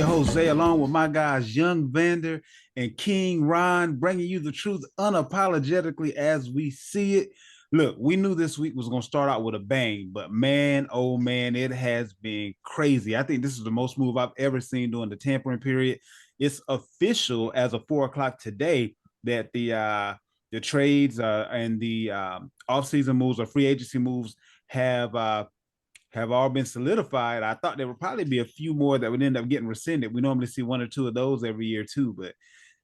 your host Zay, along with my guys Young Vander and King Ron, bringing you the truth unapologetically as we see it. Look, we knew this week was going to start out with a bang, but man, oh man, it has been crazy. I think this is the most move I've ever seen during the tampering period. It's official as of 4 o'clock today that the trades and the offseason moves or free agency moves have all been solidified. I thought there would probably be a few more that would end up getting rescinded. We normally see one or two of those every year too, but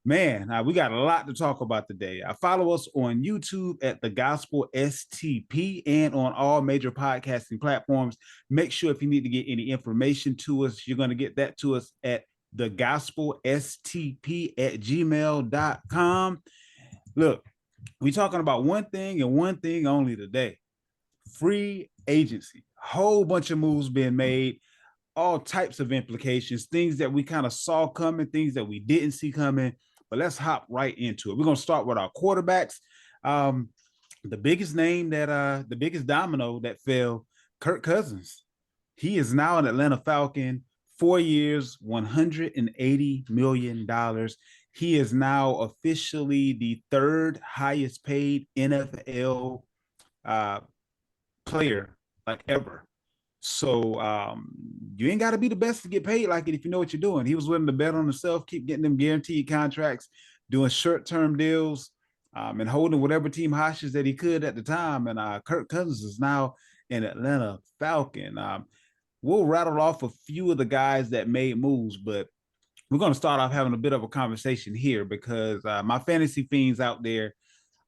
man, we got a lot to talk about today. Follow us on YouTube at The Gospel STP and on all major podcasting platforms. Make sure if you need to get any information to us, you're going to get that to us at thegospelstp@gmail.com. Look, we're talking about one thing and one thing only today: free agency. Whole bunch of moves being made, all types of implications, things that we kind of saw coming, things that we didn't see coming. But let's hop right into it. We're going to start with our quarterbacks. The biggest name the biggest domino that fell, Kirk Cousins. He is now an Atlanta Falcon, 4 years, $180 million. He is now officially the third highest paid NFL player like ever. So you ain't got to be the best to get paid like it if you know what you're doing. He was willing to bet on himself, keep getting them guaranteed contracts, doing short-term deals, and holding whatever team hostage that he could at the time. And Kirk Cousins is now an Atlanta Falcon. We'll rattle off a few of the guys that made moves, but we're going to start off having a bit of a conversation here because my fantasy fiends out there,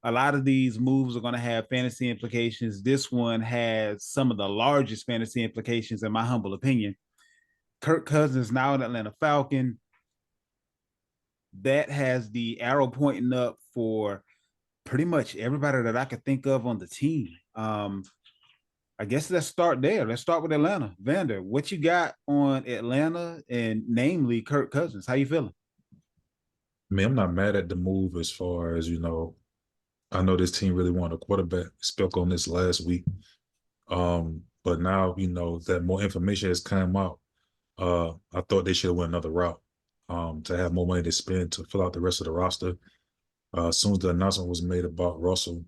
a lot of these moves are going to have fantasy implications. This one has some of the largest fantasy implications, in my humble opinion. Kirk Cousins now an Atlanta Falcon. That has the arrow pointing up for pretty much everybody that I could think of on the team. I guess let's start there. Let's start with Atlanta. Vander, what you got on Atlanta and namely Kirk Cousins? How you feeling? I mean, I'm not mad at the move as far as, I know this team really wanted a quarterback. Spoke on this last week. But now, that more information has come out. I thought they should have went another route to have more money to spend to fill out the rest of the roster. As soon as the announcement was made about Russell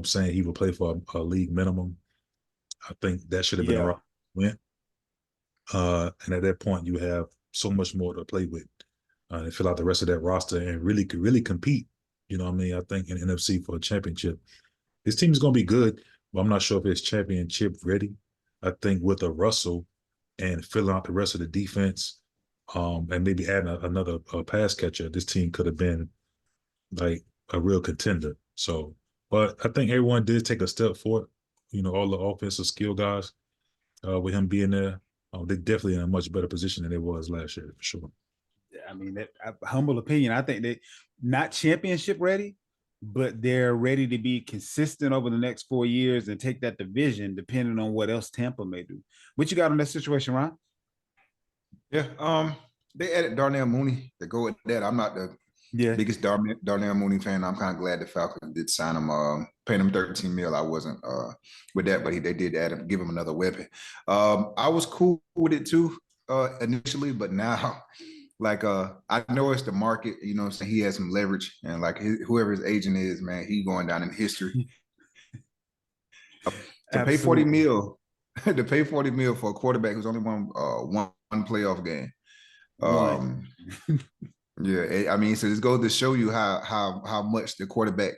saying he would play for a league minimum, I think that should have been a route went. And at that point, you have so much more to play with and fill out the rest of that roster and really compete. You know what I mean? I think in NFC for a championship. This team is going to be good, but I'm not sure if it's championship ready. I think with a Russell and filling out the rest of the defense and maybe adding another pass catcher, this team could have been like a real contender. So, but I think everyone did take a step forward. All the offensive skill guys with him being there, they're definitely in a much better position than they was last year, for sure. I mean, humble opinion, I think they not championship ready, but they're ready to be consistent over the next 4 years and take that division, depending on what else Tampa may do. What you got on that situation, Ron? Yeah, they added Darnell Mooney to go with that. I'm not the biggest Darnell Mooney fan. I'm kind of glad the Falcons did sign him, paying him $13 million. I wasn't with that, but they did add him, give him another weapon. I was cool with it too initially, but now. I know it's the market, so he has some leverage, and whoever his agent is, man, he going down in history. To pay $40 million for a quarterback who's only won one playoff game. Yeah, I mean, so this goes to show you how much the quarterback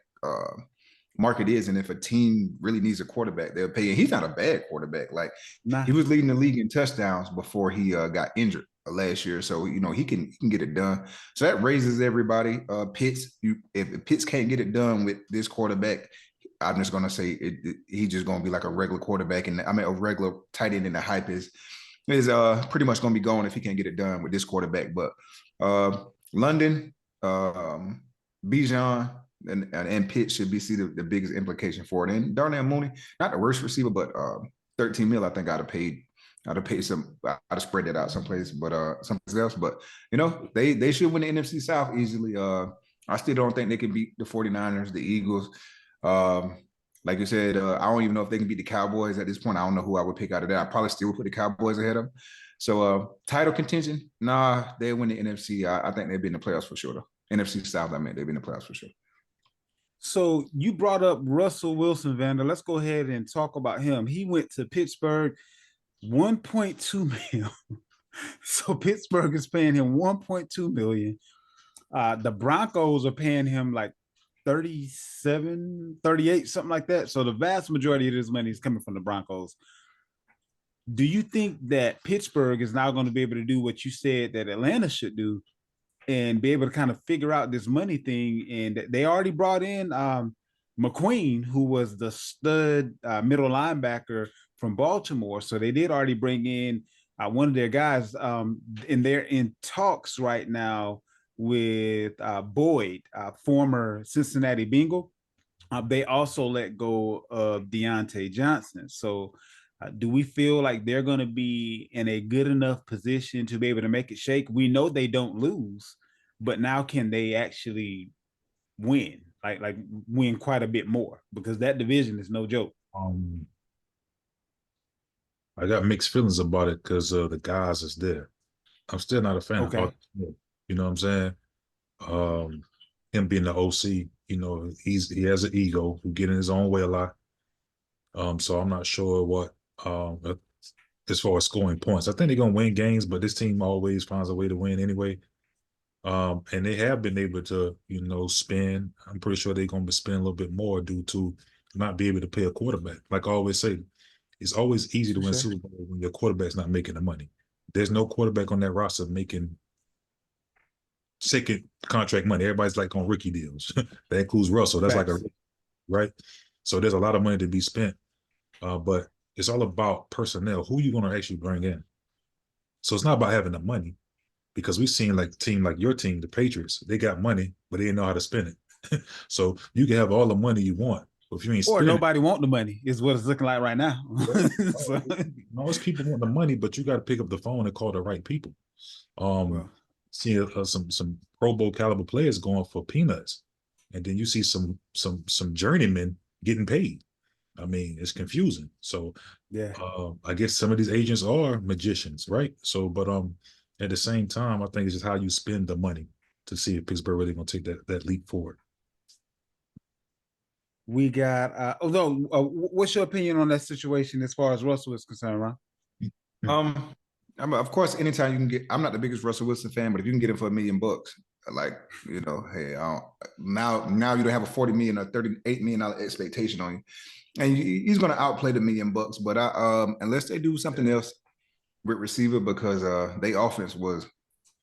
market is, and if a team really needs a quarterback, they'll pay. And he's not a bad quarterback. He was leading the league in touchdowns before he got injured last year, so he can get it done. So that raises everybody. If Pitts can't get it done with this quarterback, I'm just gonna say he's just gonna be like a regular quarterback, and a regular tight end, and the hype is pretty much gonna be gone if he can't get it done with this quarterback. But London, Bijan, and Pitts should be the biggest implication for it. And Darnell Mooney, not the worst receiver, but $13 million, I think I'd have paid some. I'd have spread that out someplace, but someplace else. But they should win the NFC South easily. I still don't think they can beat the 49ers, the Eagles. Like you said, I don't even know if they can beat the Cowboys at this point. I don't know who I would pick out of that. I probably still would put the Cowboys ahead of them. So title contention, nah, they win the NFC. I think they'd be in the playoffs for sure. Though. NFC South, I mean, they'd be in the playoffs for sure. So you brought up Russell Wilson, Vander. Let's go ahead and talk about him. He went to Pittsburgh, 1.2 million. So Pittsburgh is paying him 1.2 million. The Broncos are paying him like 37, 38, something like that. So the vast majority of this money is coming from the Broncos. Do you think that Pittsburgh is now going to be able to do what you said that Atlanta should do and be able to kind of figure out this money thing? And they already brought in McQueen, who was the stud middle linebacker from Baltimore. So they did already bring in one of their guys, and they're in talks right now with Boyd, former Cincinnati Bengal. They also let go of Deontay Johnson. So do we feel like they're going to be in a good enough position to be able to make it shake? We know they don't lose, but now can they actually win? Like win quite a bit more, because that division is no joke. I got mixed feelings about it because the guys is there. I'm still not a fan of Arthur Smith. You know what I'm saying? Him being the OC, you know, he has an ego, who get in his own way a lot. So I'm not sure what as far as scoring points. I think they're gonna win games, but this team always finds a way to win anyway. And they have been able to, you know, spend. I'm pretty sure they're gonna be spending a little bit more due to not be able to pay a quarterback. Like I always say, it's always easy to win Super Bowl when your quarterback's not making the money. There's no quarterback on that roster making second contract money. Everybody's like on rookie deals. That includes Russell. That's like right. So there's a lot of money to be spent. But it's all about personnel. Who you going to actually bring in? So it's not about having the money, because we've seen like a team like your team, the Patriots, they got money, but they didn't know how to spend it. So you can have all the money you want, but if you ain't or nobody want the money, is what it's looking like right now. So, most people want the money, but you got to pick up the phone and call the right people. See some Pro Bowl caliber players going for peanuts, and then you see some journeymen getting paid. I mean, it's confusing. So yeah, I guess some of these agents are magicians, right? So, but at the same time, I think it's just how you spend the money to see if Pittsburgh really gonna take that leap forward. We got what's your opinion on that situation as far as Russell is concerned, Ron? Of course, anytime you can get, I'm not the biggest Russell Wilson fan, but if you can get him for $1 million, like, you know, hey, now you don't have a $40 million or $38 million expectation on you, and he's going to outplay the $1 million. But unless they do something else with receiver, because their offense was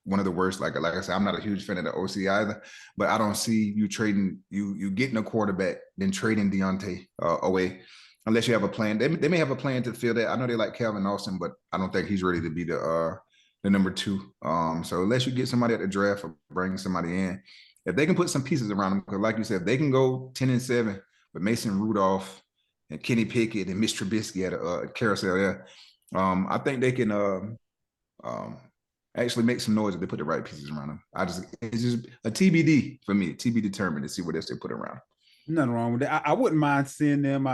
one of the worst. Like I said, I'm not a huge fan of the OC either, but I don't see you trading you getting a quarterback, then trading Deontay away. Unless you have a plan. They may have a plan to fill that. I know they like Calvin Austin, but I don't think he's ready to be the number 2. So unless you get somebody at the draft or bring somebody in, if they can put some pieces around them, because like you said, they can go 10-7 with Mason Rudolph and Kenny Pickett and Mitch Trubisky at a carousel. Yeah, I think they can actually make some noise if they put the right pieces around them. It's just a TBD for me, TB determined to see what else they put around. Nothing wrong with that. I wouldn't mind seeing them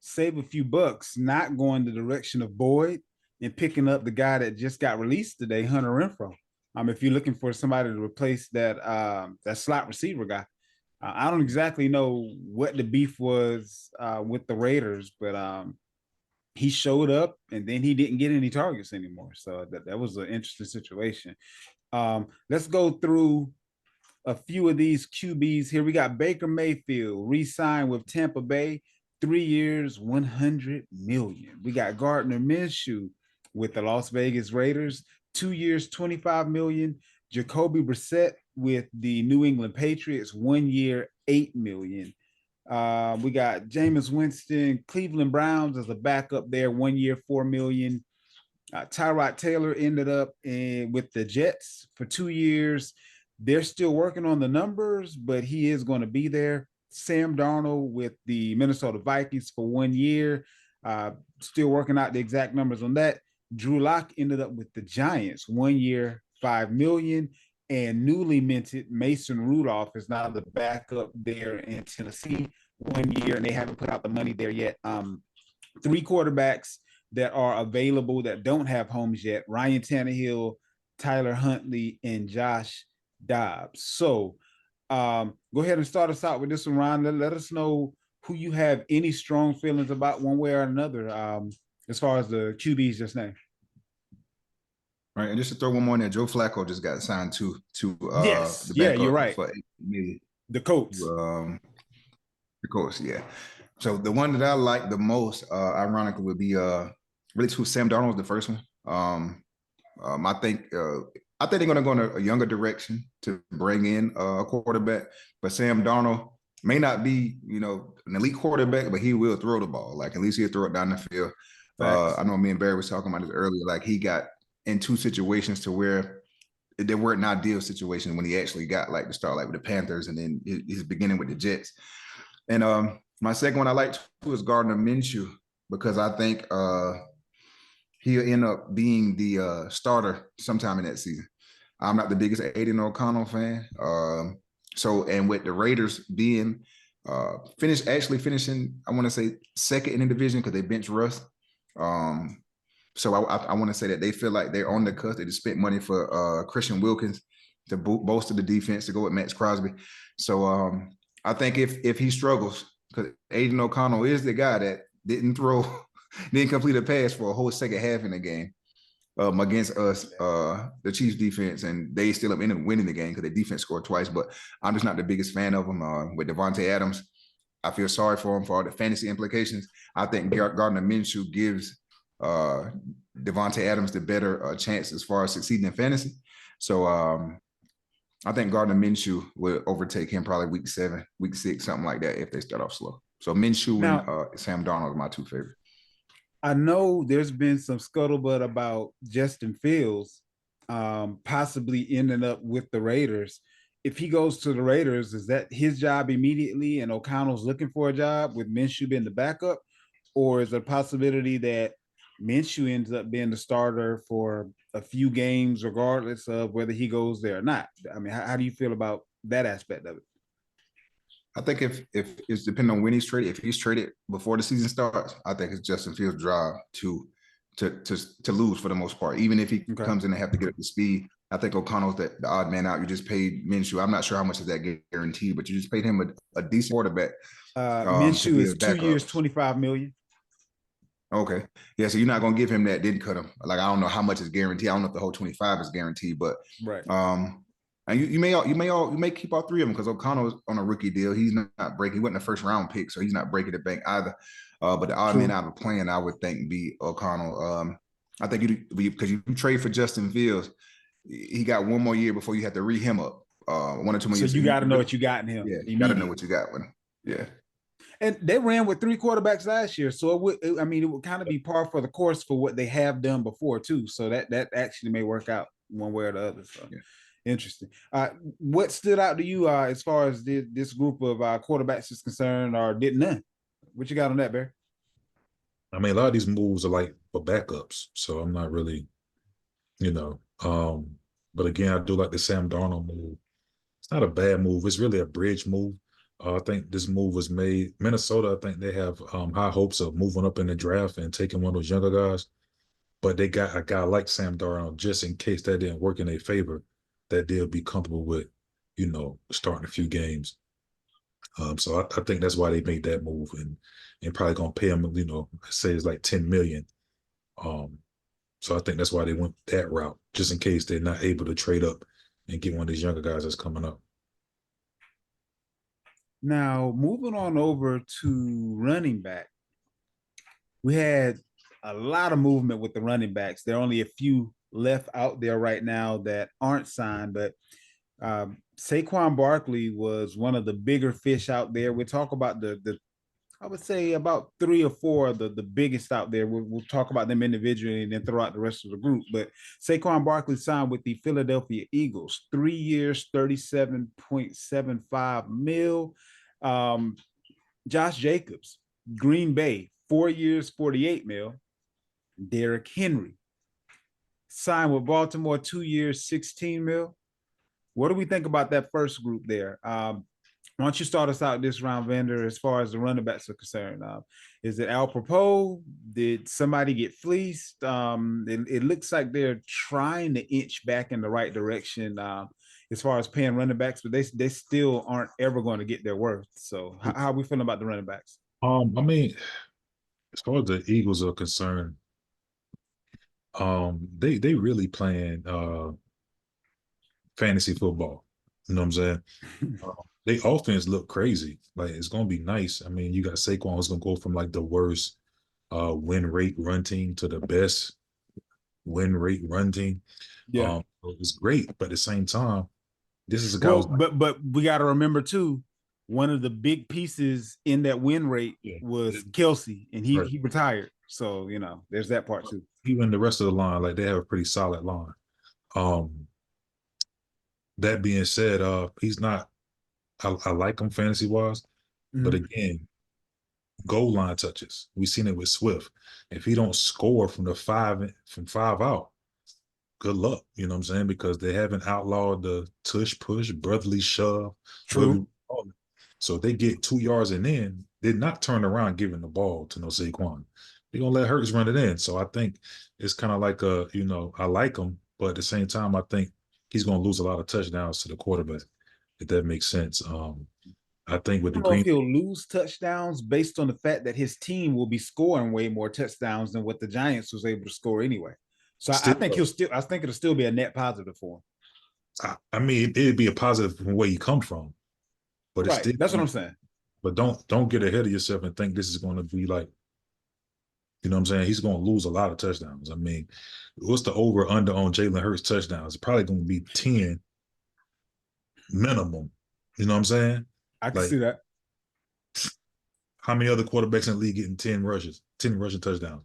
save a few bucks, not going the direction of Boyd and picking up the guy that just got released today, Hunter Renfrow. If you're looking for somebody to replace that slot receiver guy, I don't exactly know what the beef was with the Raiders, but he showed up and then he didn't get any targets anymore. So that was an interesting situation. Let's go through a few of these QBs here. We got Baker Mayfield re-signed with Tampa Bay. 3 years, $100 million. We got Gardner Minshew with the Las Vegas Raiders, 2 years, $25 million. Jacoby Brissett with the New England Patriots, 1 year, $8 million. We got Jameis Winston, Cleveland Browns as a backup there, 1 year, $4 million. Tyrod Taylor ended up with the Jets for 2 years. They're still working on the numbers, but he is going to be there. Sam Darnold with the Minnesota Vikings for 1 year. Still working out the exact numbers on that. Drew Lock ended up with the Giants, 1 year, $5 million. And newly minted Mason Rudolph is now the backup there in Tennessee, 1 year, and they haven't put out the money there yet. 3 quarterbacks that are available that don't have homes yet: Ryan Tannehill, Tyler Huntley, and Josh Dobbs. So go ahead and start us out with this one, Ron. Let us know who you have any strong feelings about one way or another, as far as the QBs just named. Right, and just to throw one more in there, Joe Flacco just got signed to yes, the yeah, backup you're right. for $8 million. The Colts. The Colts, yeah. So the one that I like the most, ironically, would be really two. Sam Darnold was the first one. I think they're going to go in a younger direction to bring in a quarterback, but Sam Darnold may not be, an elite quarterback, but he will throw the ball. Like, at least he'll throw it down the field. I know me and Barry was talking about this earlier. Like, he got in two situations to where they weren't ideal situations when he actually got like to start like with the Panthers and then his beginning with the Jets. And my second one I like too is Gardner Minshew, because I think he'll end up being the starter sometime in that season. I'm not the biggest Aiden O'Connell fan. And with the Raiders being finishing, I want to say second in the division because they bench Russ. So I want to say that they feel like they're on the cusp. They just spent money for Christian Wilkins to bolster the defense to go with Max Crosby. So I think if he struggles, because Aiden O'Connell is the guy that didn't complete a pass for a whole second half in the game against us, the Chiefs defense, and they still ended up winning the game because the defense scored twice. But I'm just not the biggest fan of him. With Davante Adams, I feel sorry for him for all the fantasy implications. I think Gardner Minshew gives Davante Adams the better chance as far as succeeding in fantasy. So I think Gardner Minshew will overtake him probably week 7, week 6, something like that if they start off slow. So Minshew and Sam Darnold are my two favorites. I know there's been some scuttlebutt about Justin Fields possibly ending up with the Raiders. If he goes to the Raiders, is that his job immediately and O'Connell's looking for a job with Minshew being the backup? Or is there a possibility that Minshew ends up being the starter for a few games, regardless of whether he goes there or not? I mean, how do you feel about that aspect of it? I think if it's depending on when he's traded. If he's traded before the season starts, I think it's Justin Fields' job to lose for the most part. Even if he comes in and have to get up to speed, I think O'Connell's the odd man out. You just paid Minshew. I'm not sure how much is that guaranteed, but you just paid him a decent quarterback. Minshew is 2 years, $25 million. Okay. Yeah, so you're not gonna give him that, then cut him. Like, I don't know how much is guaranteed. I don't know if the whole 25 is guaranteed, but right. And you may keep all three of them because O'Connell's on a rookie deal. He's not breaking. He wasn't a first round pick, so he's not breaking the bank either. But the odd man out of a plan, I would think, be O'Connell. I think because you trade for Justin Fields, he got one more year before you have to re him up. 1 or 2 more years. So you got to know what you got in him. Yeah, you got to know what you got with him. Yeah. And they ran with 3 quarterbacks last year, so it would kind of be par for the course for what they have done before too. So that actually may work out one way or the other. So. Yeah. Interesting. What stood out to you as far as this group of quarterbacks is concerned, or did none? What you got on that, Bear? I mean, a lot of these moves are like for backups, so I'm not really, but again, I do like the Sam Darnold move. It's not a bad move. It's really a bridge move. I think this move was made. Minnesota, I think they have high hopes of moving up in the draft and taking one of those younger guys, but they got a guy like Sam Darnold just in case that didn't work in their favor, that they'll be comfortable with, starting a few games. So I think that's why they made that move and probably gonna pay him, say it's like $10 million. So I think that's why they went that route, just in case they're not able to trade up and get one of these younger guys that's coming up. Now, moving on over to running back, we had a lot of movement with the running backs. There are only a few left out there right now that aren't signed, but Saquon Barkley was one of the bigger fish out there. We'll talk about the I would say about 3 or 4 of the biggest out there. We'll talk about them individually and then throw out the rest of the group. But Saquon Barkley signed with the Philadelphia Eagles, 3 years, $37.75 million. Josh Jacobs, Green Bay, 4 years, $48 million. Derrick Henry signed with Baltimore, 2 years, $16 million. What do we think about that first group there? Why don't you start us out this round, Vander, as far as the running backs are concerned? Is it apropos? Did somebody get fleeced? It looks like they're trying to inch back in the right direction as far as paying running backs, but they still aren't ever going to get their worth. So how are we feeling about the running backs? I mean, as far as the Eagles are concerned, they really playing fantasy football. You know what I'm saying? They offense look crazy. Like it's gonna be nice. I mean, you got Saquon who's gonna go from like the worst win rate run team to the best win rate run team. Yeah. It's great, but at the same time, this is a guy. Well, but we got to remember too, one of the big pieces in that win rate was Kelsey, and he retired. So there's that part too. Even the rest of the line, like they have a pretty solid line. That being said, he's not. I like him fantasy wise, but again, goal line touches. We've seen it with Swift. If he don't score from five out, good luck. You know what I'm saying? Because they haven't outlawed the tush push, brotherly shove. True. So if they get 2 yards and in, they're not turning around giving the ball to no Saquon. They're gonna let Hurts run it in. So I think it's kind of like I like him, but at the same time, I think he's gonna lose a lot of touchdowns to the quarterback, if that makes sense. I think with the Green, he'll lose touchdowns based on the fact that his team will be scoring way more touchdowns than what the Giants was able to score anyway. So I think it'll still be a net positive for him. I mean, it'd be a positive from where you come from, but it's still, that's what I'm saying. But don't get ahead of yourself and think this is going to be like, you know what I'm saying? He's going to lose a lot of touchdowns. I mean, what's the over under on Jalen Hurts touchdowns? It's probably going to be 10 minimum. You know what I'm saying? I can see that. How many other quarterbacks in the league getting 10 rushing touchdowns?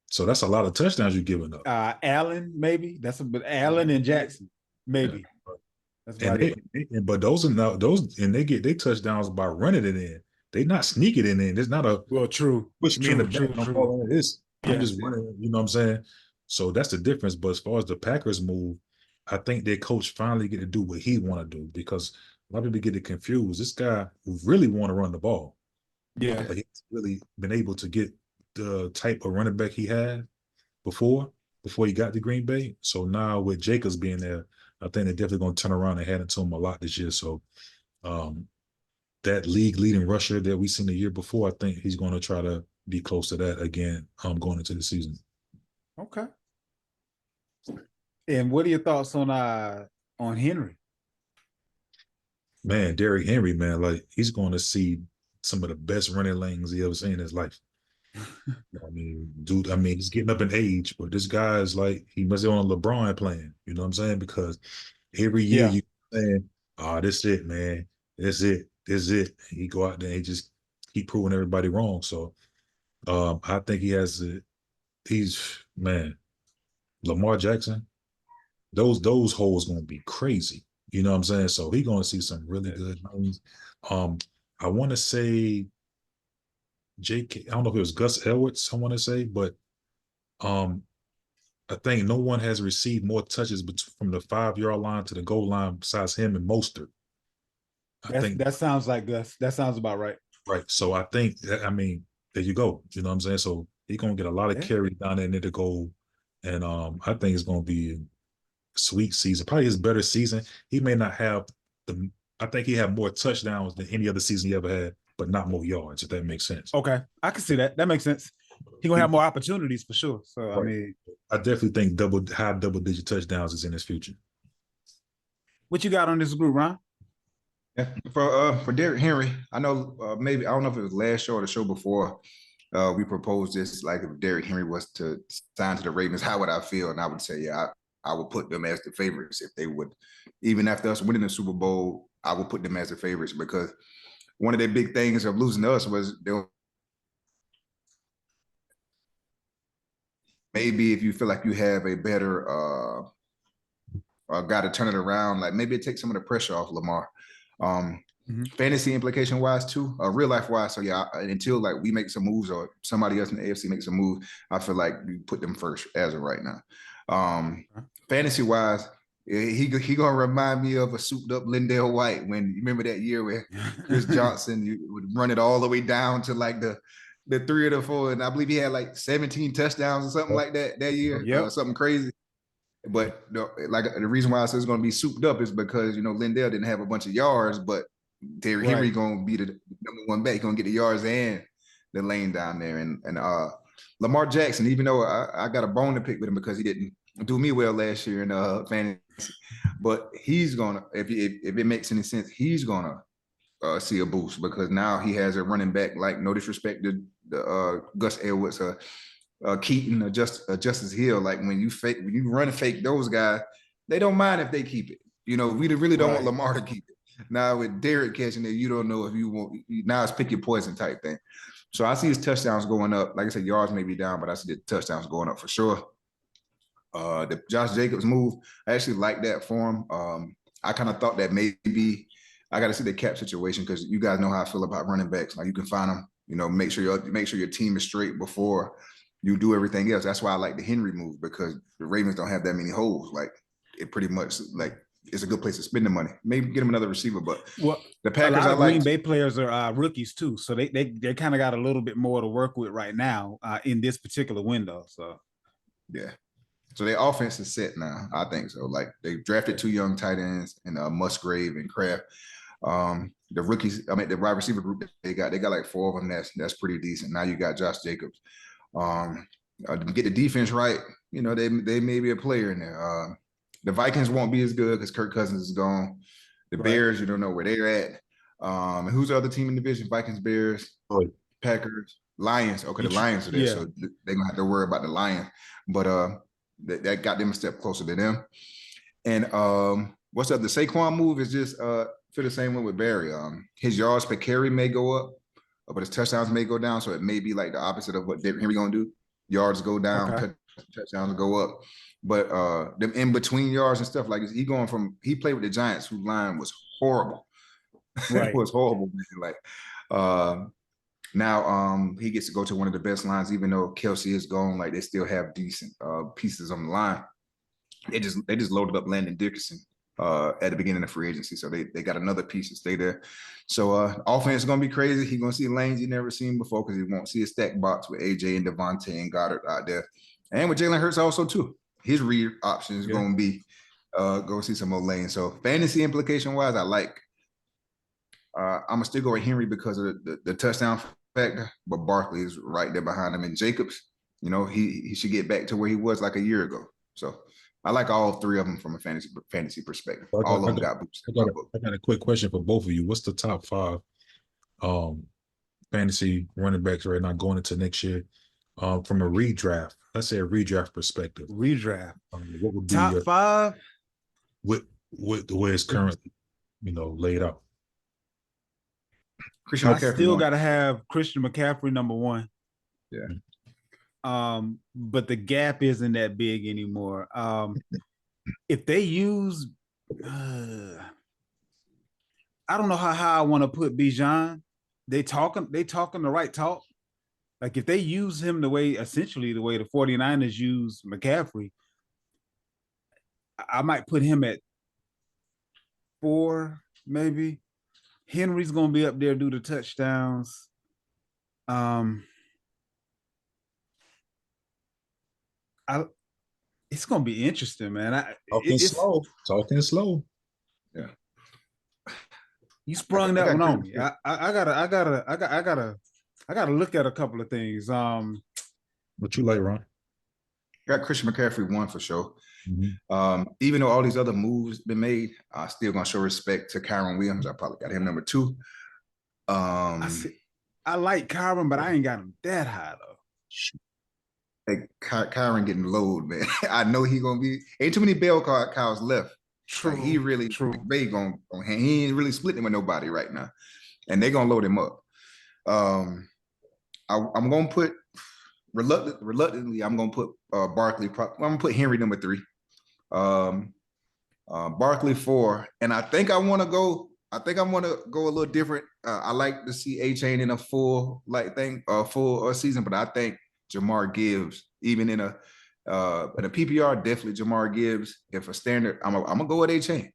So that's a lot of touchdowns you're giving up. Allen, maybe. But Allen and Jackson, maybe. Yeah. But those and they get their touchdowns by running it in. They not sneaking it in. It's not a true. Push me in the back. I'm just running. You know what I'm saying? So that's the difference. But as far as the Packers move, I think their coach finally get to do what he want to do, because a lot of people get it confused. This guy really want to run the ball. Yeah, but he's really been able to get the type of running back he had before he got to Green Bay. So now with Jacobs being there, I think they're definitely going to turn around and hand it to him a lot this year. So that league leading rusher that we seen the year before, I think he's going to try to be close to that again going into the season. Okay. And what are your thoughts on Henry? Man, Derrick Henry, man, like he's going to see some of the best running lanes he ever seen in his life. I mean, dude, he's getting up in age, but this guy is like, he must be on a LeBron plan. You know what I'm saying? Because every year you saying, this it, man. This it. This it. And he go out there and he just keep proving everybody wrong. So I think Lamar Jackson, those holes going to be crazy. You know what I'm saying? So he's going to see some really good things. I want to say I don't know if it was Gus Edwards, I want to say, but I think no one has received more touches from the 5-yard line to the goal line besides him and Mostert. That sounds like Gus. That sounds about right. Right. So I think there you go. You know what I'm saying? So he's gonna get a lot of carries down there near the goal. And I think it's gonna be a sweet season. Probably his better season. He may not have I think he had more touchdowns than any other season he ever had, but not more yards, if that makes sense. Okay. I can see that. That makes sense. He's gonna have more opportunities for sure. So right. I definitely think high double-digit touchdowns is in his future. What you got on this group, Ron? Yeah, for Derrick Henry, I know maybe I don't know if it was last show or the show before. We proposed this, like if Derrick Henry was to sign to the Ravens, how would I feel? And I would say, I would put them as the favorites if they would, even after us winning the Super Bowl, I would put them as the favorites, because one of their big things of losing to us was maybe if you feel like you have a better guy to turn it around, like maybe it takes some of the pressure off Lamar. Fantasy implication wise too, real life wise. So until like we make some moves or somebody else in the AFC makes a move, I feel like we put them first as of right now. Fantasy wise, He gonna remind me of a souped up Lindell White when you remember that year where Chris Johnson would run it all the way down to like the 3 or the 4, and I believe he had like 17 touchdowns or something like that year, Yep. something crazy. But like the reason why I said it's gonna be souped up is because Lindell didn't have a bunch of yards, but Derrick Henry gonna be the number 1 back. He's gonna get the yards and the lane down there, and Lamar Jackson, even though I got a bone to pick with him because he didn't do me well last year in fantasy, but he's gonna, if it makes any sense, he's gonna see a boost because now he has a running back, like, no disrespect to Gus Edwards, Keaton, or Justice Hill. Like when you run fake those guys, they don't mind if they keep it. We really don't want Lamar to keep it. Now with Derrick catching it, you don't know if you want. Now it's pick your poison type thing. So I see his touchdowns going up. Like I said, yards may be down, but I see the touchdowns going up for sure. The Josh Jacobs move, I actually like that for him. I kind of thought that maybe I got to see the cap situation because you guys know how I feel about running backs. Like you can find them, make sure your team is straight before you do everything else. That's why I like the Henry move because the Ravens don't have that many holes. Like it pretty much like it's a good place to spend the money. Maybe get him another receiver, but the Packers, a lot of Green Bay players are rookies too, so they kind of got a little bit more to work with right now in this particular window. So yeah. So their offense is set now. I think so. Like they drafted 2 young tight ends in Musgrave and Kraft. The rookies, the wide receiver group they got like 4 of them. That's pretty decent. Now you got Josh Jacobs. Get the defense right. They may be a player in there. The Vikings won't be as good because Kirk Cousins is gone. The Bears, you don't know where they're at. Who's the other team in the division? Vikings, Bears, Packers, Lions. Okay, the Lions are there, so they're gonna have to worry about the Lions. But that got them a step closer to them. And what's up? The Saquon move is just feel the same way with Barry. His yards per carry may go up, but his touchdowns may go down. So it may be like the opposite of what Derrick Henry gonna do. Yards go down, touchdowns go up. But them in between yards and stuff, like he played with the Giants, whose line was horrible. It was horrible, man. Like now he gets to go to one of the best lines, even though Kelsey is gone. Like they still have decent pieces on the line. They just loaded up Landon Dickerson at the beginning of free agency, so they got another piece to stay there. So offense is gonna be crazy. He's gonna see lanes he never seen before because he won't see a stack box with AJ and Devontae and Goddard out there, and with Jalen Hurts also too. His read option is gonna be go see some more lanes. So fantasy implication wise, I like. I'm gonna still go with Henry because of the touchdown factor, but Barkley is right there behind him, and Jacobs, he should get back to where he was like a year ago. So I like all 3 of them from a fantasy perspective. All of them got boosted. I got a quick question for both of you. What's the top 5 fantasy running backs right now going into next year from a redraft? Let's say a redraft perspective. Redraft. What would be top 5 with the way it's currently, laid out? Christian McCaffrey still got to have Christian McCaffrey number 1. Yeah. But the gap isn't that big anymore. If they use, I don't know how I want to put Bijan. They talking the right talk. Like if they use him essentially the way the 49ers use McCaffrey, I might put him at 4, maybe. Henry's gonna be up there due to touchdowns. It's gonna be interesting, man. Talking slow. Yeah. You sprung that one on me. I gotta look at a couple of things. What you like, Ron? Got Christian McCaffrey 1 for sure. Mm-hmm. Even though all these other moves been made, I still gonna show respect to Kyron Williams. I probably got him number 2. I like Kyron, but I ain't got him that high though. Hey, Kyron getting load, man. I know he gonna be. Ain't too many bell cows left. True. Like he really, McVay he ain't really splitting with nobody right now, and they gonna load him up. I'm gonna put reluctantly. I'm gonna put Barkley. I'm gonna put Henry number 3. Barkley 4, and I think I want to go a little different. I like to see A-Chain in a full full season, but I think Jamar Gibbs, even in a But a PPR, definitely Jamar Gibbs. If a standard, I'm gonna go with A-Chain.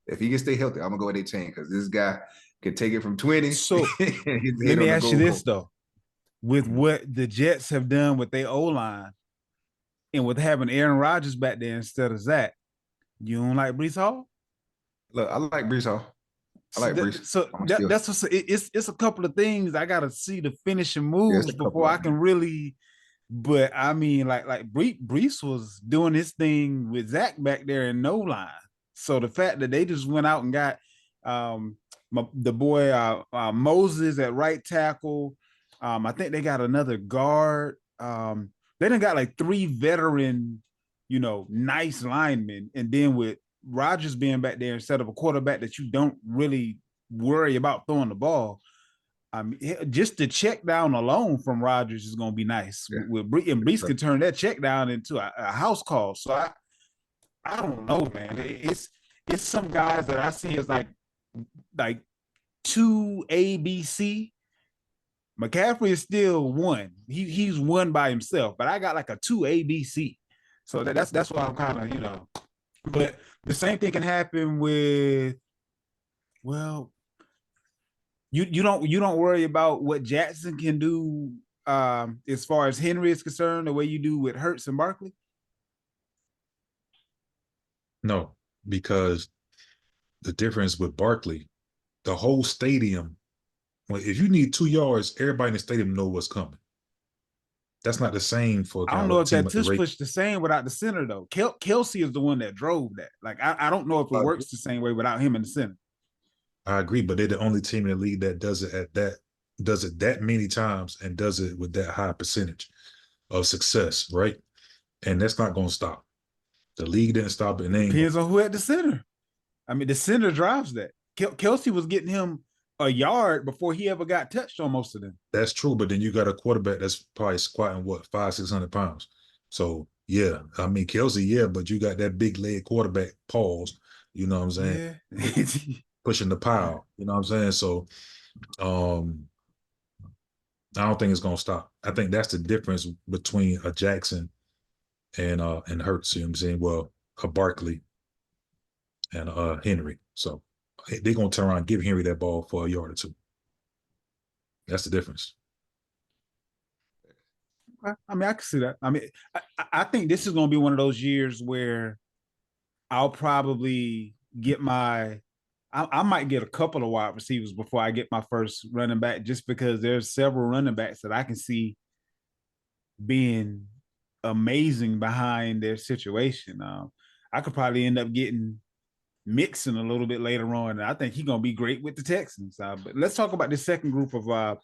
If he can stay healthy, I'm gonna go with A-Chain because this guy can take it from 20. So let me ask you this though. With what the Jets have done with their O-line and with having Aaron Rodgers back there instead of Zach, you don't like Breece Hall? Look, I like Breece Hall. I like Breece. So that's what's it's a couple of things I gotta see the finishing moves before I can really. But I mean, like Breece was doing his thing with Zach back there in no line. So the fact that they just went out and got the boy Moses at right tackle. I think they got another guard. They done got like 3 veteran, nice linemen. And then with Rodgers being back there instead of a quarterback that you don't really worry about throwing the ball. I mean, just the check down alone from Rodgers is going to be nice. Yeah. And Breece can turn that check down into a house call. So I don't know, man. It's some guys that I see as like 2 ABC. McCaffrey is still 1. He's 1 by himself, but I got like a 2 ABC. So that's why I'm kind of, But the same thing can happen with, well, you don't worry about what Jackson can do as far as Henry is concerned, the way you do with Hurts and Barkley? No, because the difference with Barkley, the whole stadium, if you need 2 yards, everybody in the stadium know what's coming. That's not the same for. I don't know if that tush push the same without the center though. Kelsey is the one that drove that. Like I don't know if it works the same way without him in the center. I agree, but they're the only team in the league that does it that many times and does it with that high percentage of success, right? And that's not going to stop. The league didn't stop it. Depends on who at the center. I mean, the center drives that. Kelsey was getting him a yard before he ever got touched on most of them. That's true, but then you got a quarterback that's probably squatting 500-600 pounds. So yeah, I mean Kelsey, but you got that big leg quarterback, pause. You know what I'm saying? Yeah. Pushing the pile. You know what I'm saying? So I don't think it's gonna stop. I think that's the difference between a Jackson and Hurts. You know what I'm saying? Well, a Barkley and Henry. So they're gonna turn around and give Henry that ball for a yard or 2. That's the difference. I mean, I can see that. I mean, I think this is gonna be one of those years where I'll probably get I might get a couple of wide receivers before I get my first running back, just because there's several running backs that I can see being amazing behind their situation. I could probably end up getting Mixon a little bit later on, and I think he's gonna be great with the Texans. But let's talk about this second group of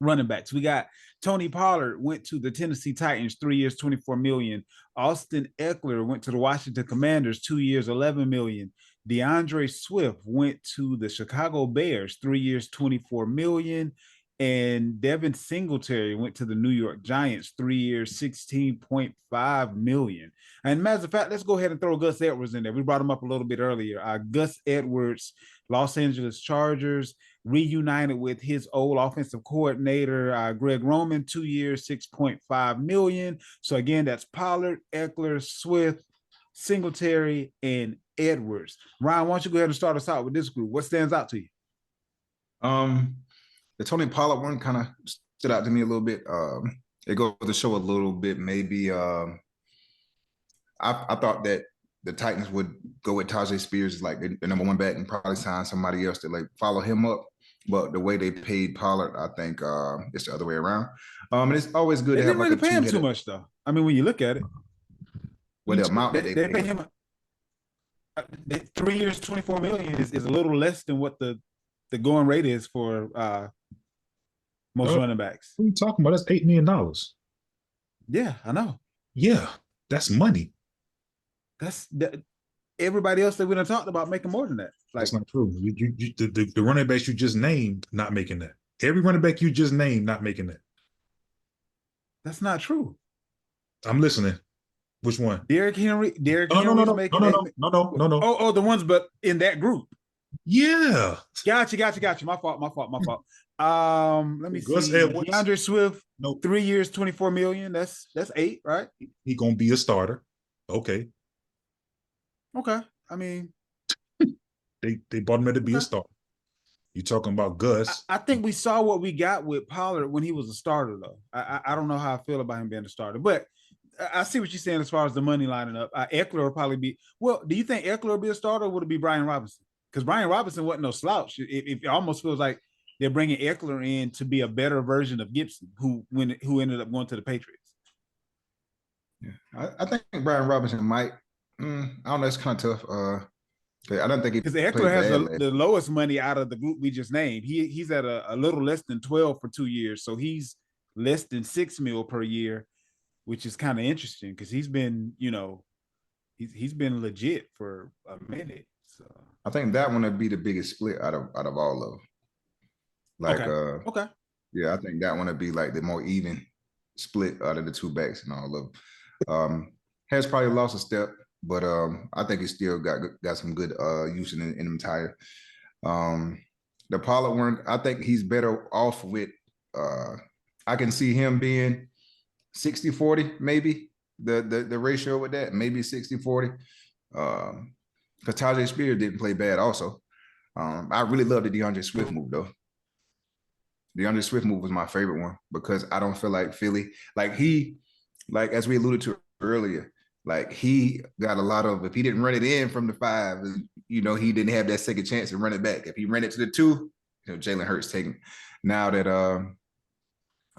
running backs. We got Tony Pollard went to the Tennessee Titans, 3 years, $24 million. Austin Eckler went to the Washington Commanders, 2 years, $11 million. DeAndre Swift went to the Chicago Bears, 3 years, $24 million. And Devin Singletary went to the New York Giants, 3 years, $16.5 million. And matter of fact, let's go ahead and throw Gus Edwards in there. We brought him up a little bit earlier. Gus Edwards, Los Angeles Chargers, reunited with his old offensive coordinator, Greg Roman, 2 years, $6.5 million. So again, that's Pollard, Eckler, Swift, Singletary, and Edwards. Ryan, why don't you go ahead and start us out with this group? What stands out to you? The Tony Pollard one kind of stood out to me a little bit. It goes to show a little bit. Maybe I thought that the Titans would go with Tajay Spears like the number 1 back and probably sign somebody else to like follow him up. But the way they paid Pollard, I think it's the other way around. And it's always good to have like really pay him too much though. I mean, when you look at it, well, the amount they pay him 3 years, $24 million is a little less than what the going rate is for most running backs. What are you talking about? That's $8 million. Yeah, I know. Yeah, that's money. Everybody else that we done talked about making more than that. Like, that's not true. The running backs you just named not making that. Every running back you just named not making that. That's not true. I'm listening. Which one? Derrick Henry. No. Oh, the ones, but in that group. Yeah. Gotcha. My fault. Let me Gus see. Edwards. DeAndre Swift, No, 3 years, 24 million. That's 8, right? he gonna be a starter. Okay. Okay. I mean, They brought him in to be a okay. starter. You talking about Gus? I think we saw what we got with Pollard when he was a starter, though. I don't know how I feel about him being a starter, but I see what you're saying as far as the money lining up. Eckler will probably be. Well, do you think Eckler will be a starter, or would it be Brian Robinson? Because Brian Robinson wasn't no slouch. It almost feels like they're bringing Eckler in to be a better version of Gibson, who ended up going to the Patriots. Yeah, I think Brian Robinson might. I don't know. It's kind of tough. I don't think he Because Eckler played has bad. the lowest money out of the group we just named. He's at a little less than 12 for 2 years, so he's less than 6 mil per year, which is kind of interesting because he's been, he's been legit for a minute. So I think that one would be the biggest split out of all of them. Like, okay. Yeah, I think that one would be like the more even split out of the two backs and all of them. Has probably lost a step, but I think he still got some good use in them tire. The Pollard one, I think he's better off with. I can see him being 60-40, maybe the ratio with that, maybe 60-40. Because Tajay Spears didn't play bad also. I really love the DeAndre Swift move though. DeAndre Swift move was my favorite one because I don't feel like Philly, like as we alluded to earlier, like he got a lot of, if he didn't run it in from the 5, he didn't have that second chance to run it back. If he ran it to the 2, Jalen Hurts taking. Now that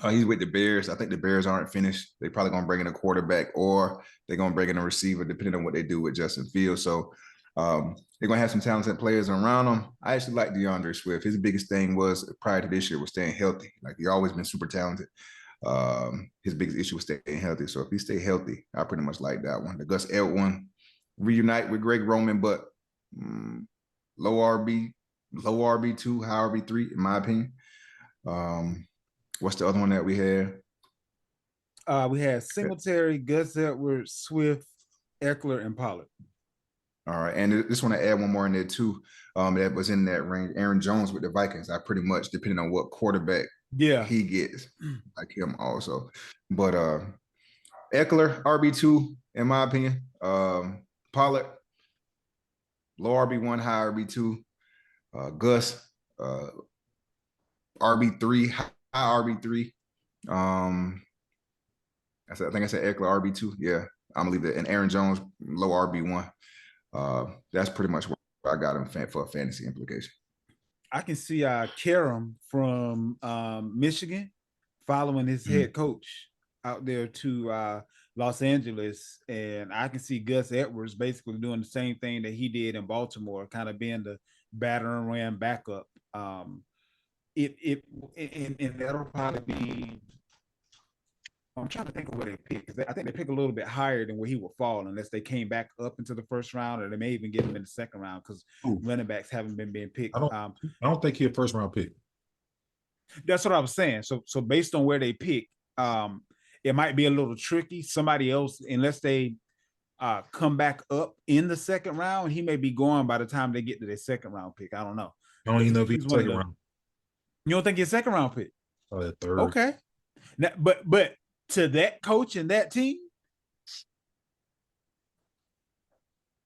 he's with the Bears, I think the Bears aren't finished. They're probably going to bring in a quarterback or they're going to bring in a receiver, depending on what they do with Justin Fields. So they're going to have some talented players around them. I actually like DeAndre Swift. His biggest thing was prior to this year was staying healthy. Like, he's always been super talented. His biggest issue was staying healthy. So if he stay healthy, I pretty much like that one. The Gus Edwards one, reunite with Greg Roman, but low RB2, high RB3, in my opinion. What's the other one that we had? We had Singletary, Gus Edwards, Swift, Eckler, and Pollard. All right, and just want to add one more in there too. That was in that range. Aaron Jones with the Vikings. I pretty much, depending on what quarterback he gets, like him also. But Eckler, RB2, in my opinion. Pollard, low RB1, high RB2. Gus, RB3, high RB3. I think I said Eckler, RB2. Yeah, I'm gonna leave it. And Aaron Jones, low RB1. That's pretty much what I got him for a fantasy implication. I can see Karam from Michigan following his head coach out there to Los Angeles, and I can see Gus Edwards basically doing the same thing that he did in Baltimore, kind of being the battering ram backup. And that'll probably be. I'm trying to think of where they pick. I think they pick a little bit higher than where he will fall, unless they came back up into the first round, or they may even get him in the second round because running backs haven't been being picked. I don't think he's a first round pick. That's what I was saying. So based on where they pick, it might be a little tricky. Somebody else, unless they come back up in the second round, he may be gone by the time they get to their second round pick. I don't know. I don't even know if he's second round. You don't think he's second round pick? Third. Okay. Now, but to that coach and that team,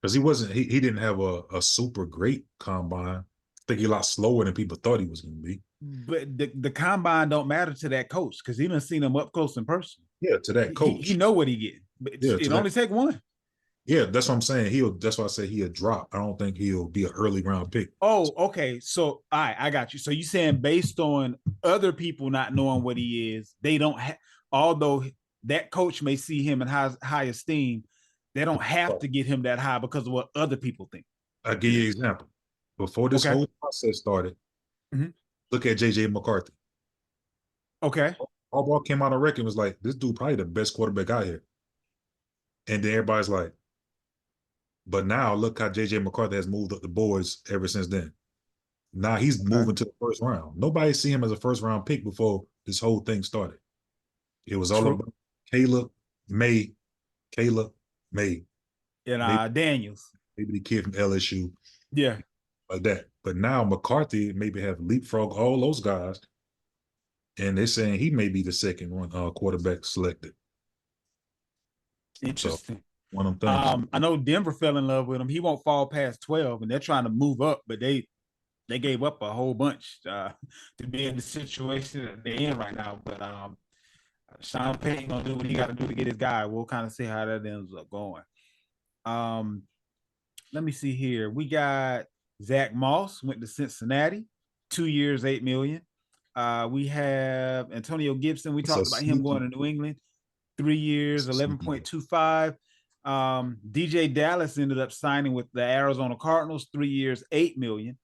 because he didn't have a super great combine. I think he's a lot slower than people thought he was going to be. But the combine don't matter to that coach because he done seen him up close in person. Yeah, to that coach, he know what he getting. It only take one. Yeah, that's what I'm saying. That's why I say he'll drop. I don't think he'll be an early round pick. Oh, okay. So, all right, I got you. So you saying based on other people not knowing what he is, they don't have, although that coach may see him in high esteem, they don't have to get him that high because of what other people think. I'll give you an example. Before this whole process started, look at JJ McCarthy. Okay. Harbaugh came out on record and was like, this dude probably the best quarterback out here. And then everybody's like, but now look how JJ McCarthy has moved up the boards ever since then. Now he's moving to the first round. Nobody see him as a first round pick before this whole thing started. It was all about Caleb May. And Daniels. Maybe the kid from LSU. Yeah. Like that. But now McCarthy maybe have leapfrog all those guys and they're saying he may be the second one quarterback selected. Interesting. So one of them things. I know Denver fell in love with him. He won't fall past 12, and they're trying to move up, but they gave up a whole bunch to be in the situation that they're in right now. But Sean Payton gonna do what he got to do to get his guy. We'll kind of see how that ends up going. Let me see here. We got Zach Moss went to Cincinnati, 2 years, $8 million. We have Antonio Gibson. We talked about him going to New England, 3 years, 11.25. DJ Dallas ended up signing with the Arizona Cardinals, 3 years, $8 million.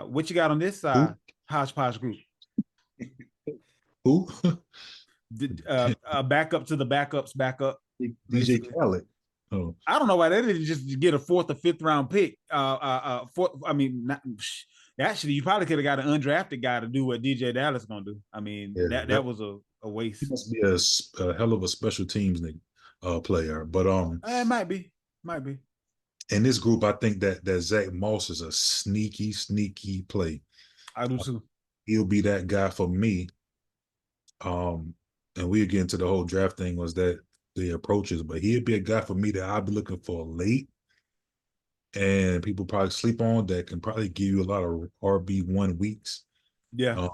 What you got on this side? Hodgepodge Group. Who? Backup to the backups, backup. DJ Khaled. Oh. I don't know why they didn't just get a 4th or 5th round pick. Actually, you probably could have got an undrafted guy to do what DJ Dallas gonna do. I mean, yeah, that was a waste. He must be a hell of a special teams player, but it might be. In this group, I think that Zach Moss is a sneaky play. I do too. He'll be that guy for me. And we'll get into the whole draft thing was that the approaches, but he'd be a guy for me that I'll be looking for late. And people probably sleep on that can probably give you a lot of RB1 weeks. Yeah.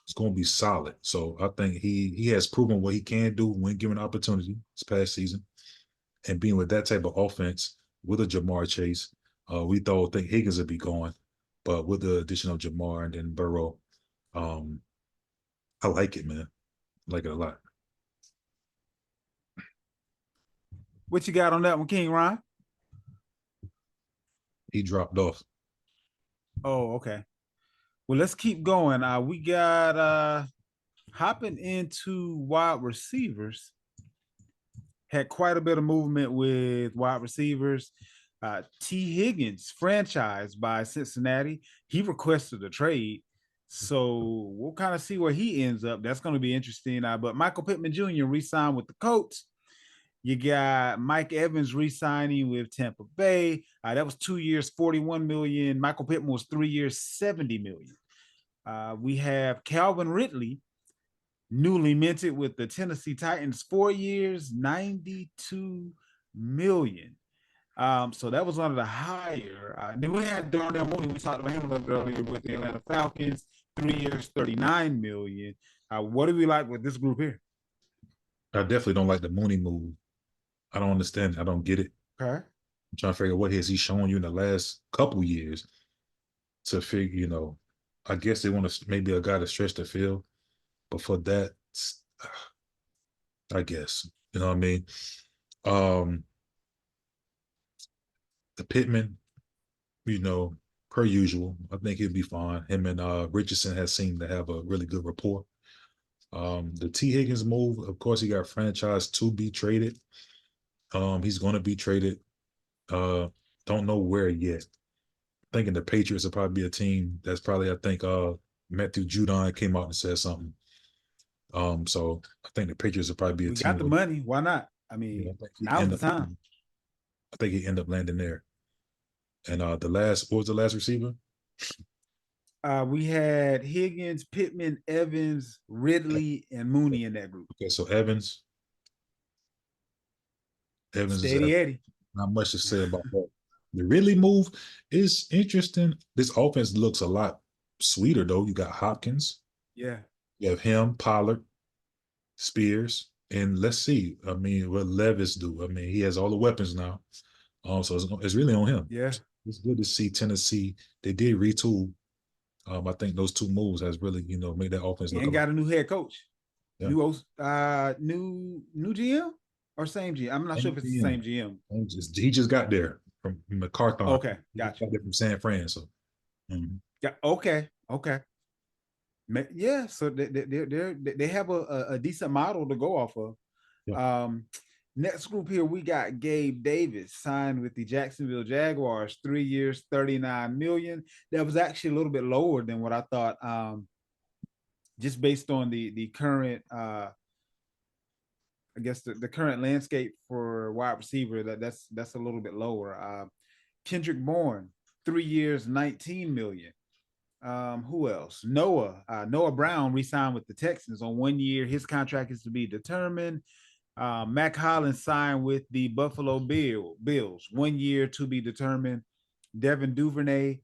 It's going to be solid. So I think he has proven what he can do when given opportunity this past season. And being with that type of offense with a Jamar Chase, we think Higgins would be going. But with the addition of Jamar and then Burrow, I like it, man. I like it a lot. What you got on that one, King Ryan? He dropped off. Oh, okay. Well, let's keep going. We got hopping into wide receivers. Had quite a bit of movement with wide receivers. T. Higgins, franchised by Cincinnati. He requested a trade. So we'll kind of see where he ends up. That's going to be interesting. But Michael Pittman Jr. re-signed with the Colts. You got Mike Evans re-signing with Tampa Bay. That was 2 years, $41 million. Michael Pittman was 3 years, $70 million. We have Calvin Ridley, newly minted with the Tennessee Titans, 4 years, $92 million. So that was one of the higher. Then we had Darnell Mooney. We talked about him a little bit earlier with the Atlanta Falcons, 3 years, $39 million. What do we like with this group here? I definitely don't like the Mooney move. I don't understand. I don't get it. Okay. I'm trying to figure out what has he shown you in the last couple years to figure, I guess they want to maybe a guy to stretch the field. But for that, I guess, you know what I mean? The Pittman, per usual, I think he'll be fine. Him and Richardson has seemed to have a really good rapport. The T. Higgins move, of course, he got franchised to be traded. He's going to be traded. Don't know where yet. Thinking the Patriots will probably be a team that's probably, I think, Matthew Judon came out and said something. So I think the Patriots will probably be a team. Got the money. Why not? I mean, now's the time. I think he ended up landing there. And what was the last receiver? We had Higgins, Pittman, Evans, Ridley, and Mooney in that group. Okay, so Evans Steady is Eddie. Not much to say about that. The Ridley move is interesting. This offense looks a lot sweeter, though. You got Hopkins. Yeah. You have him, Pollard, Spears, and let's see. I mean, what Levis do? I mean, he has all the weapons now. So it's really on him. Yeah. It's good to see Tennessee. They did retool. I think those two moves has really, made that offense look. And got a new head coach. Yeah. New GM or same GM. I'm not sure if it's the same GM. He just got there from McCarthy. Okay, gotcha. Got there from San Fran. So. Yeah. Okay. Yeah. So they have a decent model to go off of. Yeah. Next group here, we got Gabe Davis signed with the Jacksonville Jaguars, 3 years, $39 million. That was actually a little bit lower than what I thought, just based on the current, I guess the current landscape for wide receiver. That's a little bit lower. Kendrick Bourne, 3 years, $19 million. Who else? Noah Brown re-signed with the Texans on 1 year. His contract is to be determined. Mac Hollins signed with the Buffalo Bills, 1 year to be determined. Devin Duvernay,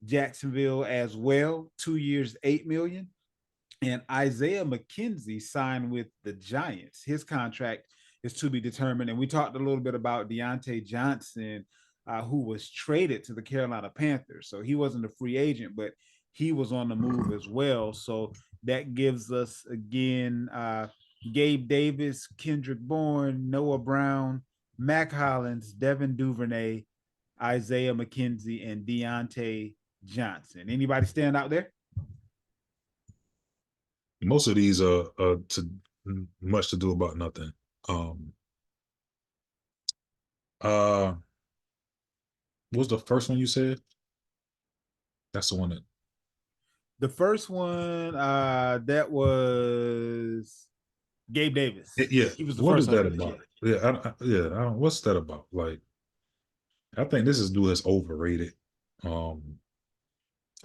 Jacksonville as well, 2 years, $8 million. And Isaiah McKenzie signed with the Giants. His contract is to be determined. And we talked a little bit about Deontay Johnson, who was traded to the Carolina Panthers. So he wasn't a free agent, but he was on the move as well. So that gives us, again, Gabe Davis, Kendrick Bourne, Noah Brown, Mac Hollins, Devin Duvernay, Isaiah McKenzie, and Deontay Johnson. Anybody stand out there? Most of these are to much to do about nothing. What's the first one you said? That's the one that. The first one, that was Gabe Davis. Yeah, he was the what first is that one. about? Yeah, I don't. What's that about? Like, I think this is dude that's overrated. I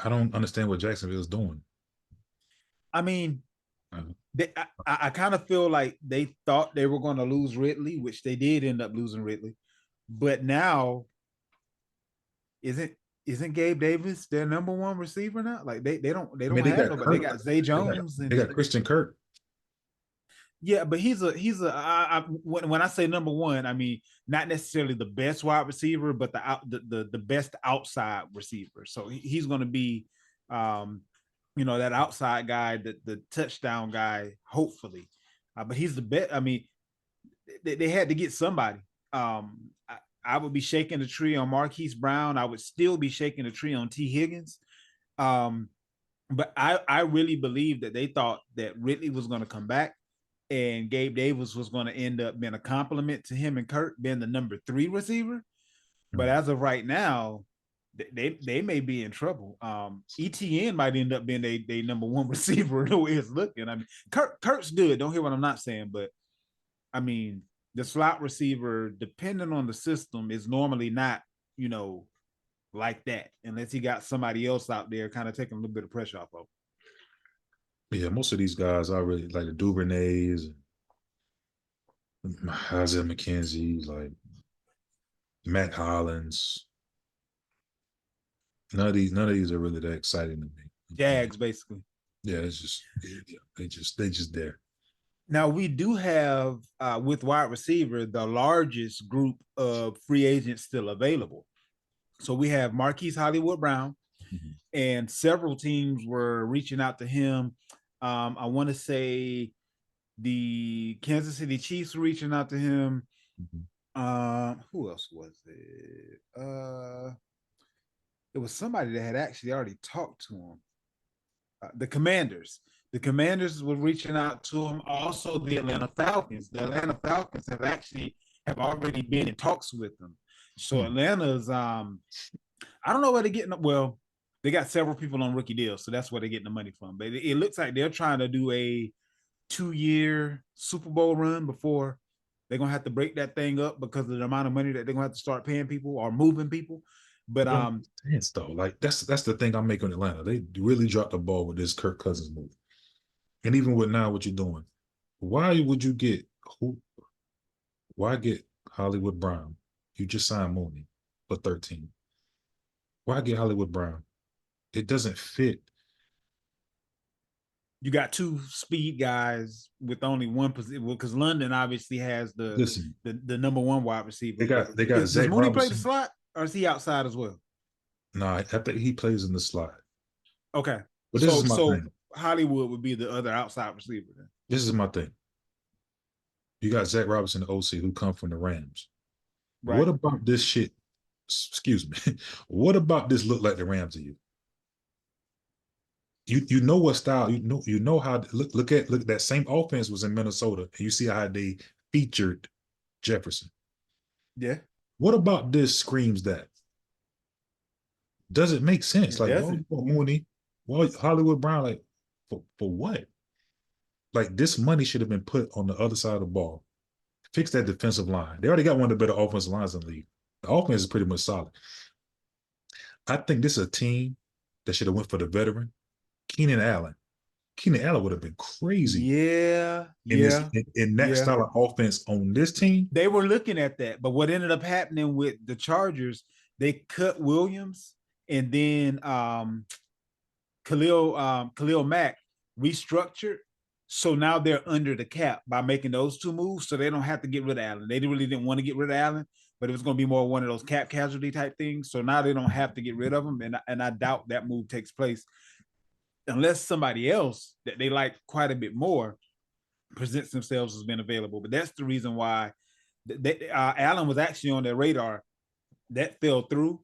don't understand what Jacksonville is doing. I mean, I kind of feel like they thought they were going to lose Ridley, which they did end up losing Ridley. But now, isn't Gabe Davis their number one receiver now? Like they don't have nobody. They got Zay Jones. They got Christian Kirk. Yeah, but when I say number one, I mean not necessarily the best wide receiver, but the best outside receiver. So he's going to be, that outside guy, the touchdown guy, hopefully. But he's the best. I mean, they had to get somebody. I would be shaking the tree on Marquise Brown. I would still be shaking the tree on T. Higgins. But I really believe that they thought that Ridley was going to come back and Gabe Davis was going to end up being a compliment to him and Kirk being the number 3 receiver. But as of right now, they may be in trouble. ETN might end up being their number 1 receiver the way it's looking. I mean, Kirk's good. Don't hear what I'm not saying, but I mean, the slot receiver, depending on the system, is normally not, like that, unless he got somebody else out there kind of taking a little bit of pressure off of. Yeah, most of these guys I really like the Duvernays, Isaiah McKenzie, like Matt Hollins. None of these are really that exciting to me. Jags, basically. Yeah, it's just they just there. Now we do have with wide receiver the largest group of free agents still available. So we have Marquise Hollywood Brown, and several teams were reaching out to him. I want to say the Kansas City Chiefs were reaching out to him. Who else was it? It was somebody that had actually already talked to him. The Commanders. The Commanders were reaching out to him. Also, the Atlanta Falcons. The Atlanta Falcons have already been in talks with them. So Atlanta's, I don't know where they're getting. Well, they got several people on rookie deals, so that's where they're getting the money from. But it looks like they're trying to do a 2-year Super Bowl run before they're gonna have to break that thing up because of the amount of money that they're gonna have to start paying people or moving people. But though, like that's the thing I'm making Atlanta. They really dropped the ball with this Kirk Cousins move. And even with now what you're doing, why would you get why get Hollywood Brown? You just signed Mooney for 13. Why get Hollywood Brown? It doesn't fit. You got 2 speed guys with only one position because London obviously has the number 1 wide receiver. They got Does Zach Mooney Robinson. play the slot or is he outside as well? No, I think he plays in the slot. Okay. But this is my thing. Hollywood would be the other outside receiver then. This is my thing. You got Zach Robinson, the OC, who come from the Rams. Right. What about this shit? Excuse me. What about this look like the Rams to you? You know what style, you know how look at that same offense was in Minnesota, and you see how they featured Jefferson. Yeah. What about this screams that? Does it make sense? Like Mooney, Hollywood Brown, like for what? Like this money should have been put on the other side of the ball. Fix that defensive line. They already got one of the better offensive lines in the league. The offense is pretty much solid. I think this is a team that should have went for the veteran, Keenan Allen. Keenan Allen would have been crazy Yeah, in this yeah, in that yeah. style of offense on this team. They were looking at that, but what ended up happening with the Chargers, they cut Williams, and then Khalil Mack restructured. So now they're under the cap by making those two moves. So they don't have to get rid of Allen. They really didn't want to get rid of Allen, but it was going to be more one of those cap casualty type things. So now they don't have to get rid of him. And I doubt that move takes place unless somebody else that they like quite a bit more presents themselves as being available. But that's the reason why Allen was actually on their radar. That fell through.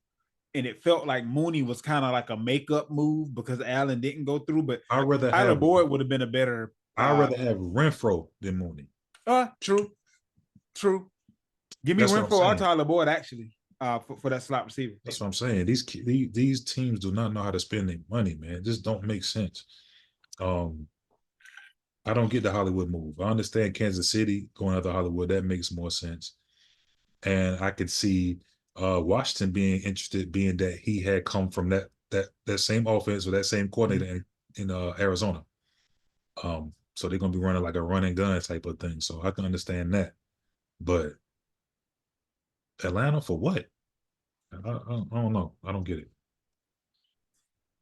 And it felt like Mooney was kind of like a makeup move because Allen didn't go through. But I'd rather Tyler have Boyd would have been a better. I'd rather have Renfro than Mooney. True. Give me That's what I'm Renfro or saying. Tyler Boyd actually for that slot receiver. That's what I'm saying. These teams do not know how to spend their money, man. It just don't make sense. I don't get the Hollywood move. I understand Kansas City going after Hollywood. That makes more sense. And I could see Washington being interested, being that he had come from that same offense or that same coordinator in Arizona. So they're gonna be running like a run and gun type of thing. So I can understand that. But Atlanta for what? I don't know. I don't get it.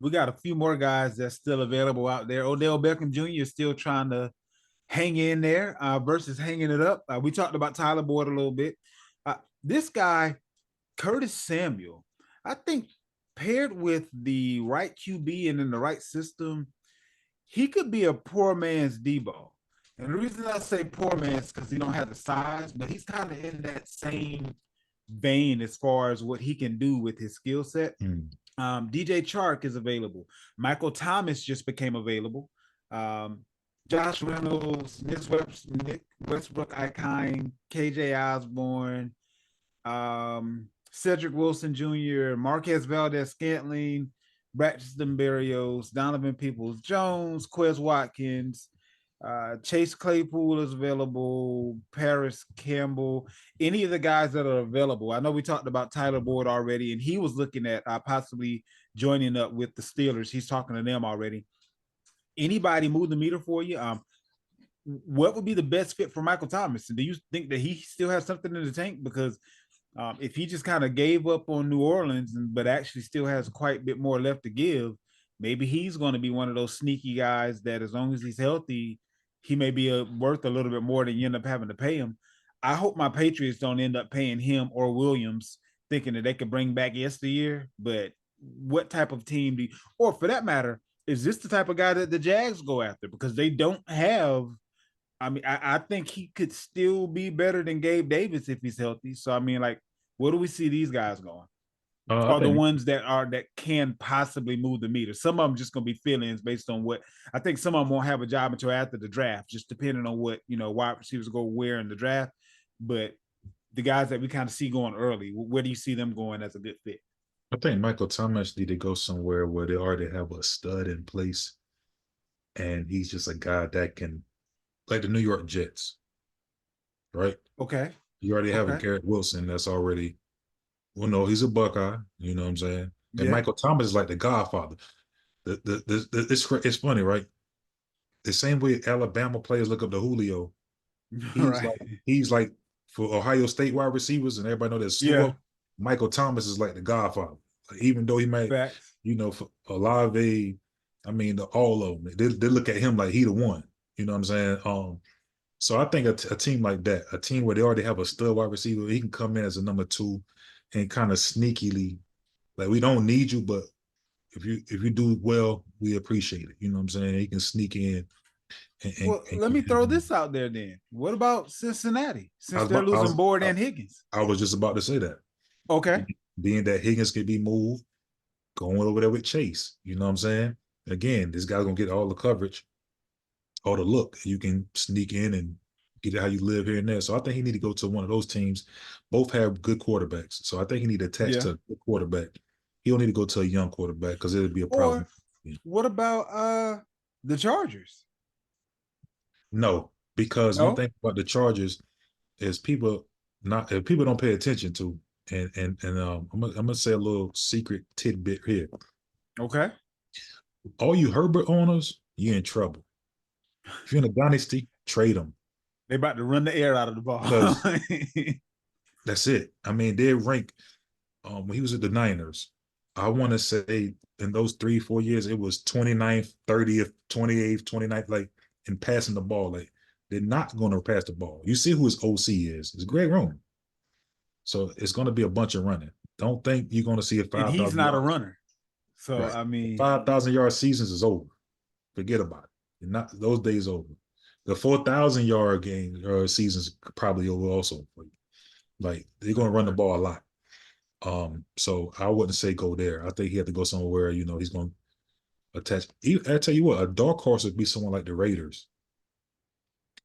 We got a few more guys that's still available out there. Odell Beckham Jr. is still trying to hang in there versus hanging it up. We talked about Tyler Boyd a little bit. This guy, Curtis Samuel, I think paired with the right QB and in the right system, he could be a poor man's Debo. And the reason I say poor man's because he don't have the size, but he's kind of in that same vein as far as what he can do with his skill set. DJ Chark is available. Michael Thomas just became available. Josh Reynolds, Nick Westbrook Icon, KJ Osborne, Cedric Wilson Jr., Marquez Valdez Scantling, Braxton Berrios, Donovan Peoples-Jones, Quez Watkins, Chase Claypool is available, Paris Campbell, any of the guys that are available. I know we talked about Tyler Boyd already, and he was looking at possibly joining up with the Steelers. He's talking to them already. Anybody move the meter for you? What would be the best fit for Michael Thomas? And do you think that he still has something in the tank? Because if he just kind of gave up on New Orleans, but actually still has quite a bit more left to give, maybe he's going to be one of those sneaky guys that as long as he's healthy, he may be worth a little bit more than you end up having to pay him. I hope my Patriots don't end up paying him or Williams thinking that they could bring back yesteryear. But what type of team do you, or for that matter, is this the type of guy that the Jags go after? Because they don't have, I mean, I think he could still be better than Gabe Davis if he's healthy. So, I mean, like, where do we see these guys going? Are the ones that can possibly move the meter. Some of them just gonna be feelings based on what I think. Some of them won't have a job until after the draft, just depending on what wide receivers go where in the draft. But the guys that we kind of see going early, where do you see them going as a good fit? I think Michael Thomas need to go somewhere where they already have a stud in place, and he's just a guy that can, like the New York Jets, right? Okay. You already have a Garrett Wilson that's already. Well, no, he's a Buckeye. You know what I'm saying? And Michael Thomas is like the godfather. It's funny, right? The same way Alabama players look up to Julio. He's like for Ohio State wide receivers, and everybody know that Suo. Michael Thomas is like the godfather. Like, even though he might, for Olave, I mean, all of them, they look at him like he the one. You know what I'm saying? So I think a team like that, a team where they already have a stud wide receiver, he can come in as a number 2. And kind of sneakily, like, we don't need you, but if you do well, we appreciate it. You know what I'm saying? He can sneak in. Let me throw this out there then. What about Cincinnati? Since they're losing Boyd and Higgins. I was just about to say that. Okay. Being that Higgins can be moved, going over there with Chase. You know what I'm saying? Again, this guy's gonna get all the coverage, all the look. You can sneak in and get it how you live here and there. So I think he need to go to one of those teams. Both have good quarterbacks. So I think he need to attach to a good quarterback. He don't need to go to a young quarterback because it'll be a problem. What about the Chargers? No, because one thing about the Chargers is people don't pay attention to, and I'm gonna say a little secret tidbit here. Okay. All you Herbert owners, you're in trouble. If you're in a dynasty, trade him. They about to run the air out of the ball. Because that's it. I mean, they rank when he was at the Niners. I want to say in those 3-4 years, it was 29th, 30th, 28th, 29th, like in passing the ball. Like they're not going to pass the ball. You see who his OC is. It's Greg Roman. So it's going to be a bunch of running. Don't think you're going to see a 5,000. And he's not a runner. So, right. I mean, 5,000-yard seasons is over. Forget about it. You're not those days over. The 4,000-yard game or seasons probably over also. Like they're going to run the ball a lot. So I wouldn't say go there. I think he had to go somewhere, you know, he's going to attach. I tell you what, a dark horse would be someone like the Raiders.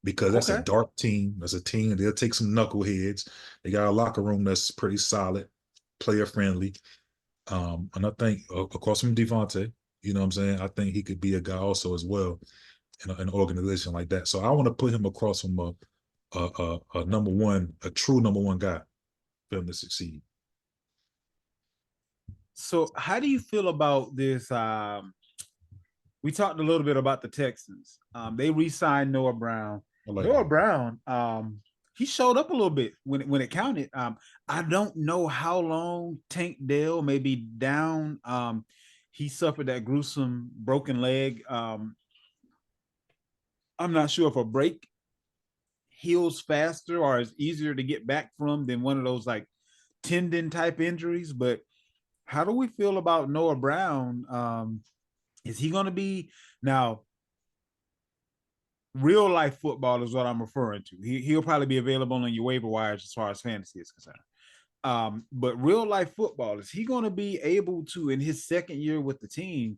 Because that's a dark team. That's a team. They'll take some knuckleheads. They got a locker room that's pretty solid, player friendly. And I think across from Devontae, you know what I'm saying? I think he could be a guy also as well in an organization like that. So I want to put him across from a number one, a true number one guy for him to succeed. So how do you feel about this? We talked a little bit about the Texans. They re-signed Noah Brown. Noah Brown, he showed up a little bit when it counted. I don't know how long Tank Dell may be down. He suffered that gruesome broken leg. I'm not sure if a break heals faster or is easier to get back from than one of those like tendon type injuries. But how do we feel about Noah Brown? Is he going to be now? Real life football is what I'm referring to. He'll probably be available on your waiver wires as far as fantasy is concerned. But real life football, is he going to be able to, in his second year with the team,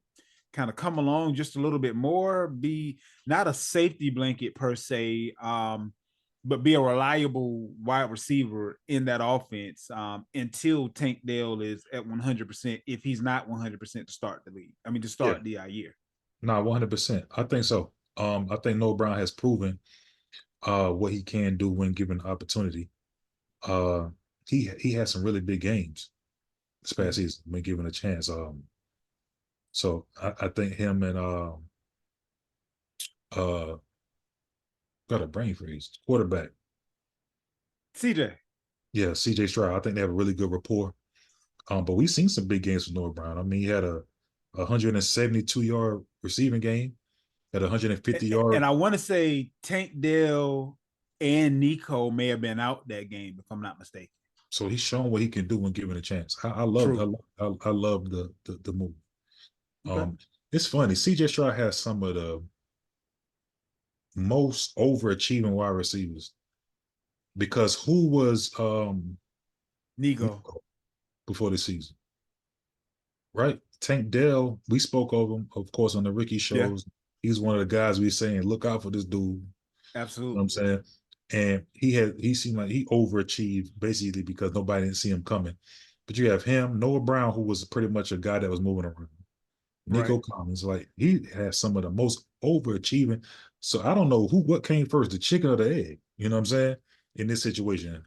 kind of come along just a little bit more, be not a safety blanket per se, but be a reliable wide receiver in that offense until Tank Dell is at 100%, if he's not 100% to start the league. I mean, to start the year. No, 100%. I think so. I think Noah Brown has proven what he can do when given the opportunity. He had some really big games this past season when given a chance. So I think him and got a brain freeze. Quarterback. CJ. Yeah, CJ Stroud. I think they have a really good rapport. But we've seen some big games from Noah Brown. I mean, he had a 172-yard receiving game. At 150 yards. And I want to say Tank Dell and Nico may have been out that game, if I'm not mistaken. So he's shown what he can do when given a chance. I love the move. Okay. It's funny. CJ Stroud has some of the most overachieving wide receivers. Because who was Nico before the season? Right? Tank Dell, we spoke of him, of course, on the Ricky shows. Yeah. He's one of the guys we saying, look out for this dude. Absolutely. You know what I'm saying? And he seemed like he overachieved basically because nobody didn't see him coming. But you have him, Noah Brown, who was pretty much a guy that was moving around. Nico Collins, like he has some of the most overachieving. So I don't know what came first, the chicken or the egg. You know what I'm saying? In this situation.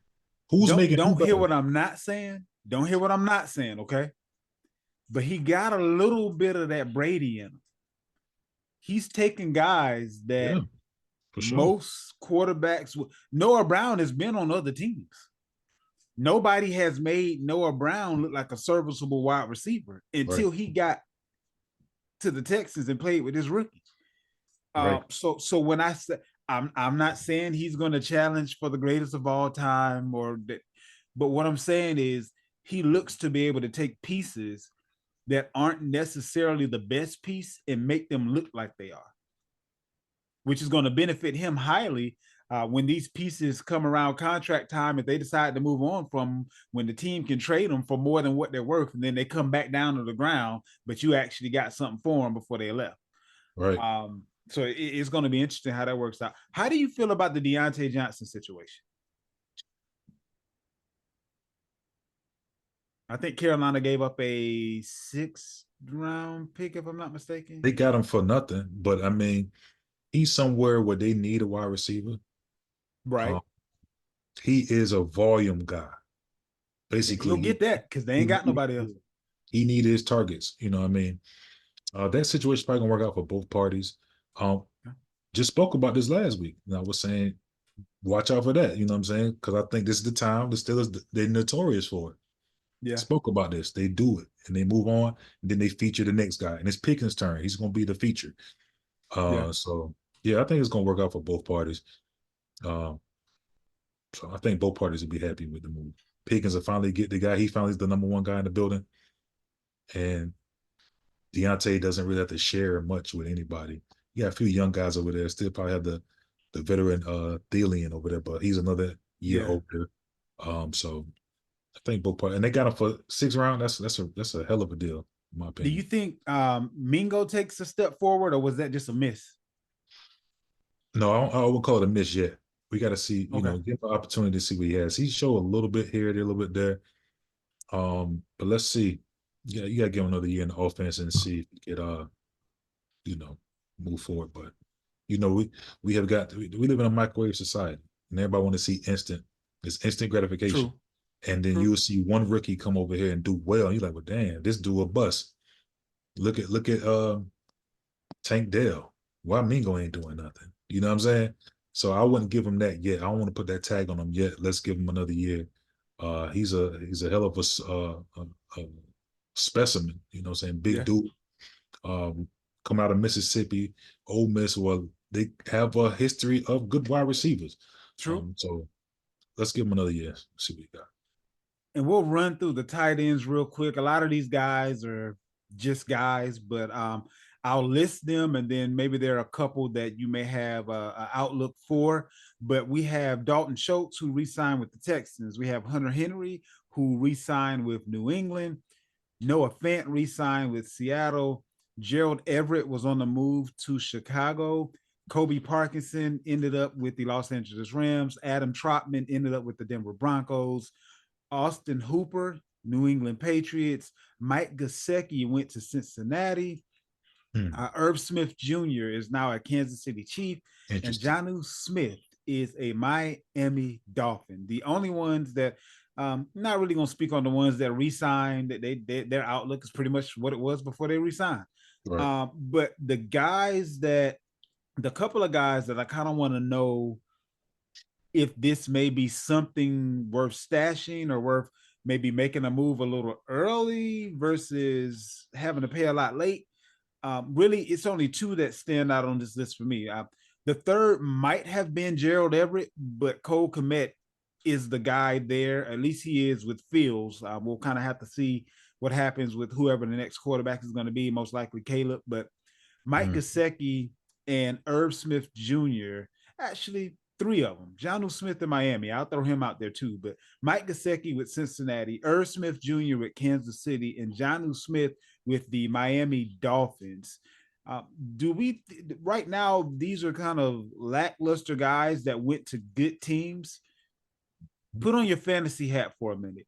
Don't hear what I'm not saying. Don't hear what I'm not saying, okay? But he got a little bit of that Brady in him. He's taking guys that most quarterbacks. Noah Brown has been on other teams. Nobody has made Noah Brown look like a serviceable wide receiver until he got to the Texans and played with his rookie. So when I say I'm not saying he's going to challenge for the greatest of all time, but what I'm saying is he looks to be able to take pieces that aren't necessarily the best piece and make them look like they are, which is going to benefit him highly when these pieces come around contract time. If they decide to move on from when the team can trade them for more than what they're worth, and then they come back down to the ground, but you actually got something for them before they left. Right. So it's going to be interesting how that works out. How do you feel about the Deontay Johnson situation? I think Carolina gave up a 6th-round pick, if I'm not mistaken. They got him for nothing, but I mean, he's somewhere where they need a wide receiver. Right. He is a volume guy. Basically, he'll get that because they ain't got nobody else. He needed his targets. You know what I mean? That situation probably gonna work out for both parties. Um, just spoke about this last week, and I was saying, watch out for that. You know what I'm saying? Because I think this is the time the Steelers they're notorious for it. Yeah. Spoke about this. They do it and they move on, and then they feature the next guy, and it's Pickens' turn. He's gonna be the feature. Yeah. So yeah, I think it's gonna work out for both parties. Um, so I think both parties will be happy with the move. Pickens will finally get the guy. He finally is the number one guy in the building, and Deontay doesn't really have to share much with anybody. You got a few young guys over there. Still probably have the veteran Thielen over there, but he's another year Yeah. older. So I think both parties, and they got him for 6th round. That's a hell of a deal, in my Do opinion. you think Mingo takes a step forward, or was that just a miss? No, I wouldn't call it a miss yet. We got to see, Okay. give an opportunity to see what he has. He showed a little bit here, there, a little bit there. But let's see. Yeah, you got to give him another year in the offense and see if he could, move forward. But we live in a microwave society, and everybody want to see it's instant gratification. True. And then True. you'll see one rookie come over here and do well. And you're like, well, damn, this dude a bust. Look at Tank Dell. Why Mingo ain't doing nothing? You know what I'm saying? So I wouldn't give him that yet. I don't want to put that tag on him yet. Let's give him another year. He's a hell of a specimen. You know what I'm saying? Big Yeah. dude. Come out of Mississippi, Ole Miss. Well, they have a history of good wide receivers. True. So let's give him another year. See what he got. And we'll run through the tight ends real quick. A lot of these guys are just guys, but I'll list them, and then maybe there are a couple that you may have an outlook for. But we have Dalton Schultz, who re-signed with the Texans. We have Hunter Henry, who re-signed with New England. Noah Fant re-signed with Seattle. Gerald Everett was on the move to Chicago. Kobe Parkinson ended up with the Los Angeles Rams. Adam Trotman ended up with the Denver Broncos. Austin Hooper, New England Patriots. Mike Gesicki went to Cincinnati. Irv Smith Jr. is now a Kansas City Chief. And Jonnu Smith is a Miami Dolphin. The only ones that not really going to speak on the ones that re-signed, that their outlook is pretty much what it was before they re-signed. Right. But the couple of guys that I kind of want to know if this may be something worth stashing or worth maybe making a move a little early versus having to pay a lot late. Really, it's only two that stand out on this list for me. The third might have been Gerald Everett, but Cole Kmet is the guy there. At least he is with Fields. We'll kind of have to see what happens with whoever the next quarterback is going to be, most likely Caleb. But Mike Gesicki and Irv Smith Jr., actually three of them. Jonnu Smith in Miami. I'll throw him out there too. But Mike Gesicki with Cincinnati, Irv Smith Jr. with Kansas City, and Jonnu Smith with the Miami Dolphins. Right now, these are kind of lackluster guys that went to good teams. Put on your fantasy hat for a minute.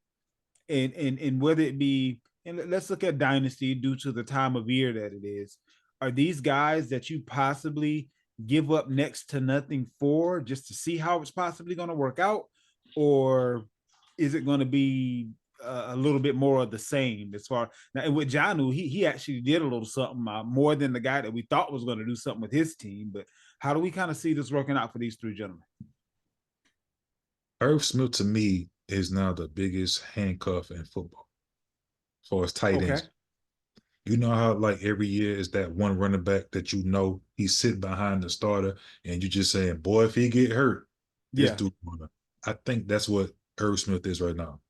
And whether it be, and let's look at Dynasty due to the time of year that it is. Are these guys that you possibly give up next to nothing for just to see how it's possibly going to work out? Or is it going to be a little bit more of the same as far now? And with Jonnu, he actually did a little something more than the guy that we thought was going to do something with his team. But how do we kind of see this working out for these three gentlemen? Irv Smith to me is now the biggest handcuff in football as far as tight ends. You know how like every year is that one running back that he's sitting behind the starter, and you're just saying, boy, if he get hurt, this dude. I think that's what Irv Smith is right now.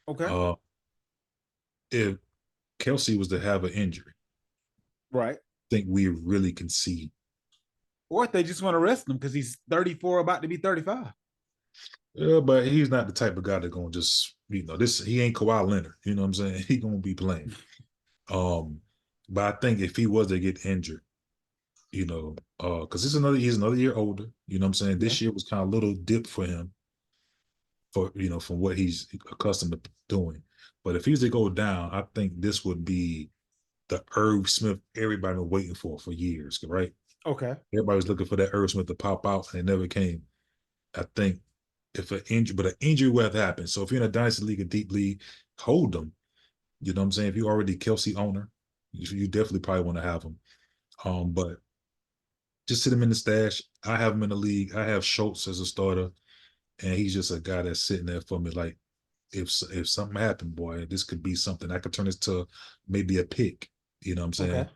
Okay. If Kelsey was to have an injury, right, I think we really concede. Or if they just want to rest him because he's 34, about to be 35. Yeah, but he's not the type of guy that's gonna just, he ain't Kawhi Leonard. You know what I'm saying? He gonna be playing. But I think if he was to get injured, because he's another year older. You know what I'm saying? This year was kind of a little dip for him, from what he's accustomed to doing. But if he's to go down, I think this would be the Irv Smith everybody been waiting for years, right? Okay. Everybody was looking for that Irv Smith to pop out, and it never came. I think if an injury will have happened. So if you're in a dynasty league, a deep league, hold them. You know what I'm saying? If you're already Kelsey owner, You definitely probably want to have him. But just sit him in the stash. I have him in the league. I have Schultz as a starter, and he's just a guy that's sitting there for me. Like if something happened, boy, this could be something. I could turn this to maybe a pick. You know what I'm saying? Okay.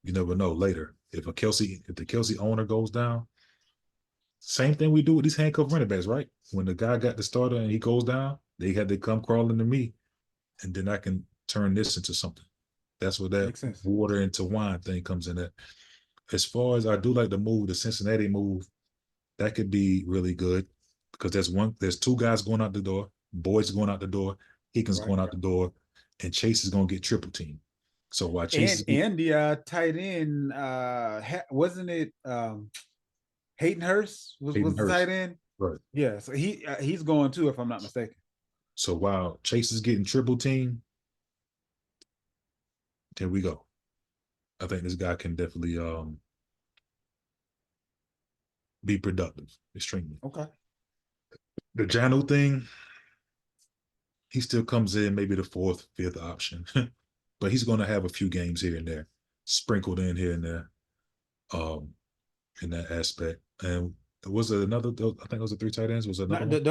You never know later. If the Kelsey owner goes down, same thing we do with these handcuff running backs, right? When the guy got the starter and he goes down, they come crawling to me, and then I can turn this into something. That's where that Makes sense. water into wine thing comes in. That as far as I do like the Cincinnati move, that could be really good because there's two guys going out the door, Boyd's going out the door, Higgins Right. going out the door, and Chase is going to get triple team. So while Chase and the tight end, wasn't it Hayden Hurst was the tight end? Right. Yeah, so he's going too, if I'm not mistaken. So while Chase is getting triple team, there we go. I think this guy can definitely be productive, extremely. Okay. The Janu thing, he still comes in maybe the fourth, fifth option, but he's going to have a few games here and there, sprinkled in here and there, in that aspect. And was it another? I think it was the 3 tight ends. Was another one?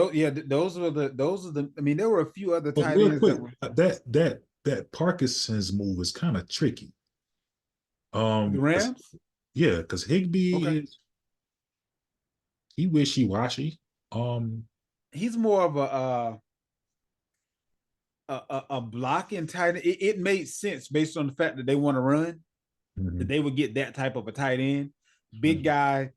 Those are the. I mean, there were a few other But tight real ends quick, that were that Parkinson's move is kind of tricky. the Rams. Yeah, because Higbee Okay. is he wishy-washy. He's more of a blocking tight end. It made sense based on the fact that they want to run, that they would get that type of a tight end. Big guy,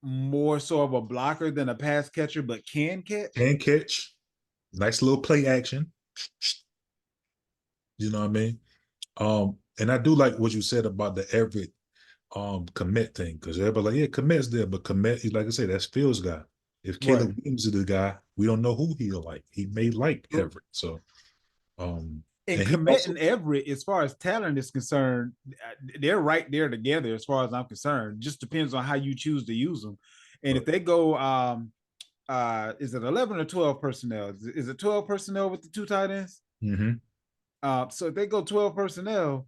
more so of a blocker than a pass catcher, but can catch. Nice little play action. You know what I mean? And I do like what you said about the Everett commit thing, because everybody like, yeah, commit's there, but commit, like I said, that's Phil's guy. If Caleb Williams is the guy, we don't know who he'll like. He may like Everett. So and Komet and Everett, as far as talent is concerned, they're right there together as far as I'm concerned. Just depends on how you choose to use them. And if they go is it 11 or 12 personnel? Is it 12 personnel with the 2 tight ends? So if they go 12 personnel,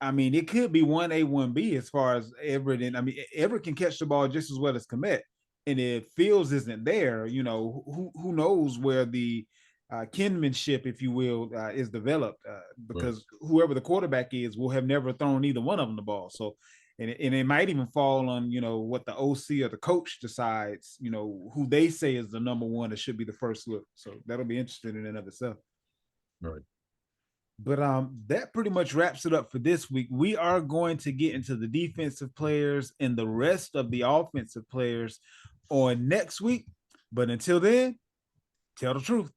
I mean, it could be 1A, 1B as far as Everett. And I mean, Everett can catch the ball just as well as Komet. And if Fields isn't there, you know, who knows where the kinship, if you will, is developed, because whoever the quarterback is will have never thrown either one of them the ball. So, and it might even fall on, you know, what the OC or the coach decides, you know, who they say is the number one that should be the first look. So that'll be interesting in and of itself. Right. But that pretty much wraps it up for this week. We are going to get into the defensive players and the rest of the offensive players on next week. But until then, tell the truth.